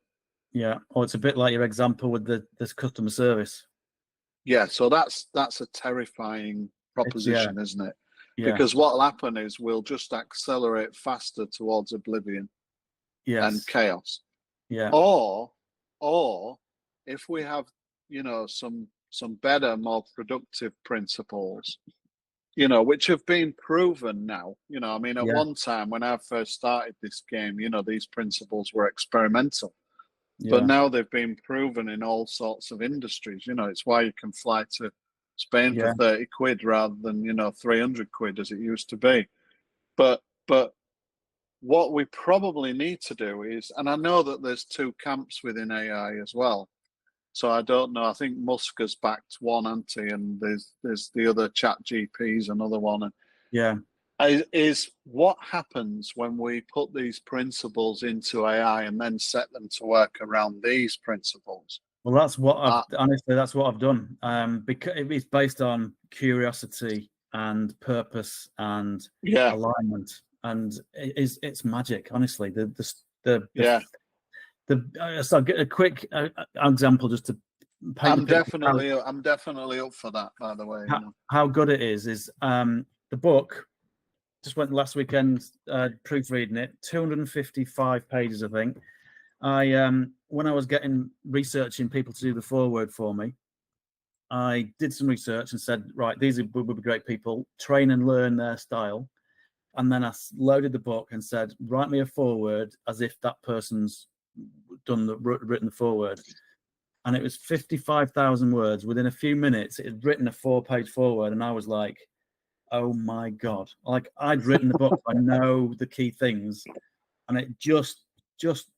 Yeah, or it's a bit like your example with this customer service. Yeah, so that's a terrifying proposition, isn't it? yeah, Because what'll happen is we'll just accelerate faster towards oblivion and yes, chaos. yeah, Or if we have, some better, more productive principles, which have been proven now. I mean, at yeah, one time when I first started this game, these principles were experimental, but yeah, now they've been proven in all sorts of industries. It's why you can fly to Spain for yeah. 30 quid rather than, 300 quid as it used to be. But what we probably need to do is, and I know that there's two camps within AI as well. So I don't know. I think Musk has backed one, anti, and there's the other. Chat GP's another one. Yeah. Is what happens when we put these principles into AI and then set them to work around these principles? Well, that's what Uh, that's what I've done. Because it's based on curiosity and purpose and yeah, alignment, and it's magic. Honestly, yeah. so I'll get a quick example just to paint the I'm picture of definitely up for that. By the way, how good it is. The book just went last weekend proofreading it, 255 pages, I think. When I was researching people to do the foreword for me, I did some research and said, right, these would be great people, train and learn their style. And then I loaded the book and said, write me a foreword as if that person's written the foreword. And it was 55,000 words. Within a few minutes, it had written a 4-page foreword. And I was like, oh my God. Like, I'd written the book. I know the key things. And it just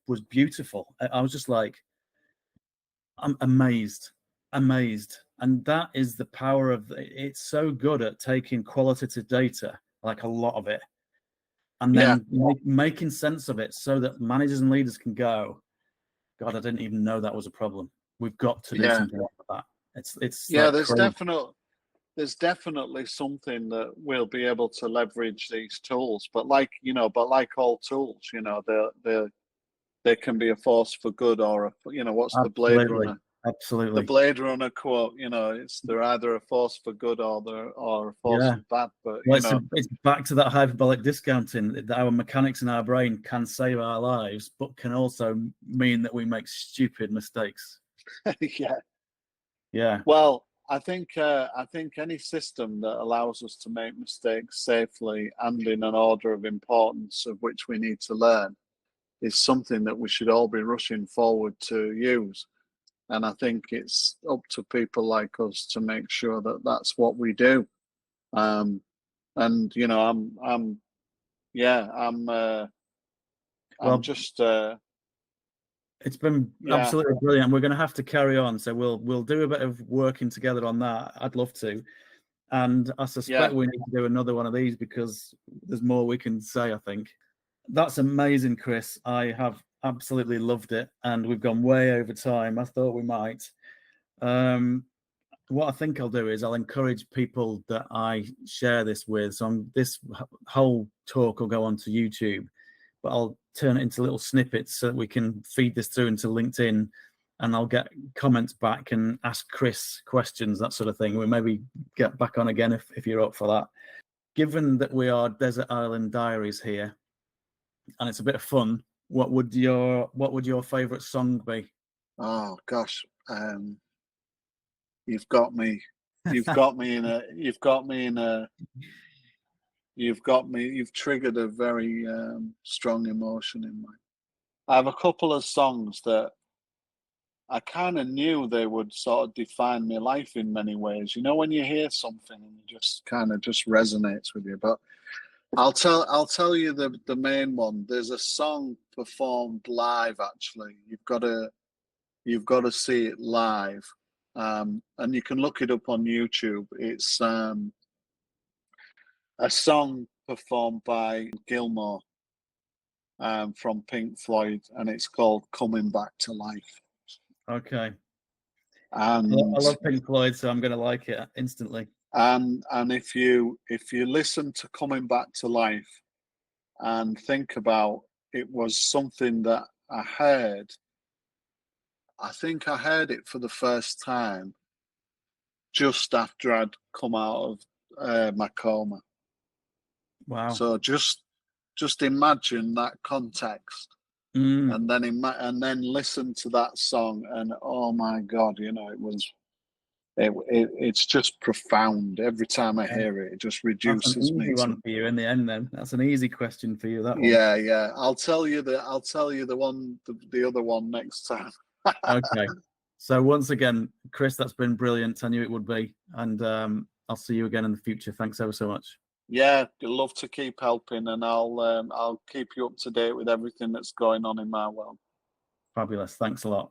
was beautiful. I was just like, I'm amazed. And that is the power of it's so good at taking qualitative data, like a lot of it, and yeah, then making sense of it so that managers and leaders can go, God, I didn't even know that was a problem. We've got to do yeah, something about that. It's yeah. like There's definitely something that we'll be able to leverage these tools, but like all tools, they can be a force for good or what's the Blade absolutely, Runner? The absolutely, Blade Runner quote, they're either a force for good or a force yeah. for bad. But Well, it's back to that hyperbolic discounting that our mechanics in our brain can save our lives, but can also mean that we make stupid mistakes. yeah. Yeah, Well, I think any system that allows us to make mistakes safely and in an order of importance of which we need to learn is something that we should all be rushing forward to use. And I think it's up to people like us to make sure that that's what we do. And yeah, I'm well, just it's been yeah, absolutely brilliant. We're going to have to carry on, so we'll do a bit of working together on that. I'd love to, and I yeah, suspect we need to do another one of these because there's more we can say. I think that's amazing, Chris. I have absolutely loved it, and we've gone way over time. I thought we might. What I think I'll do is I'll encourage people that I share this with. So this whole talk will go onto YouTube, but I'll turn it into little snippets so that we can feed this through into LinkedIn, and I'll get comments back and ask Chris questions, that sort of thing. We'll maybe get back on again if you're up for that. Given that we are Desert Island Diaries here, and it's a bit of fun, what would your favourite song be? oh gosh, you've got me, you've got me in a, you've got me in a, you've triggered a very strong emotion in me. I have a couple of songs that I kind of knew they would sort of define my life in many ways. When you hear something and it just kind of just resonates with you. But I'll tell you the main one. There's a song performed live. Actually, you've got to see it live, and you can look it up on YouTube. It's a song performed by Gilmore from Pink Floyd, and it's called "Coming Back to Life." Okay. And I love Pink Floyd, so I'm going to like it instantly. and if you listen to "Coming Back to Life" and think about, it was something that I heard. I think I heard it for the first time just after I'd come out my coma. Wow. So just imagine that context, and then listen to that song, and oh my God, you know, it's just profound. Every time I hear it, it just That's an reduces me easy one to. for you in the end. Then that's an easy question for you. That one. Yeah. I'll tell you the other one next time. Okay. So once again, Chris, that's been brilliant. I knew it would be, and I'll see you again in the future. Thanks ever so much. Yeah, I'd love to keep helping, and I'll keep you up to date with everything that's going on in my world. Fabulous. Thanks a lot.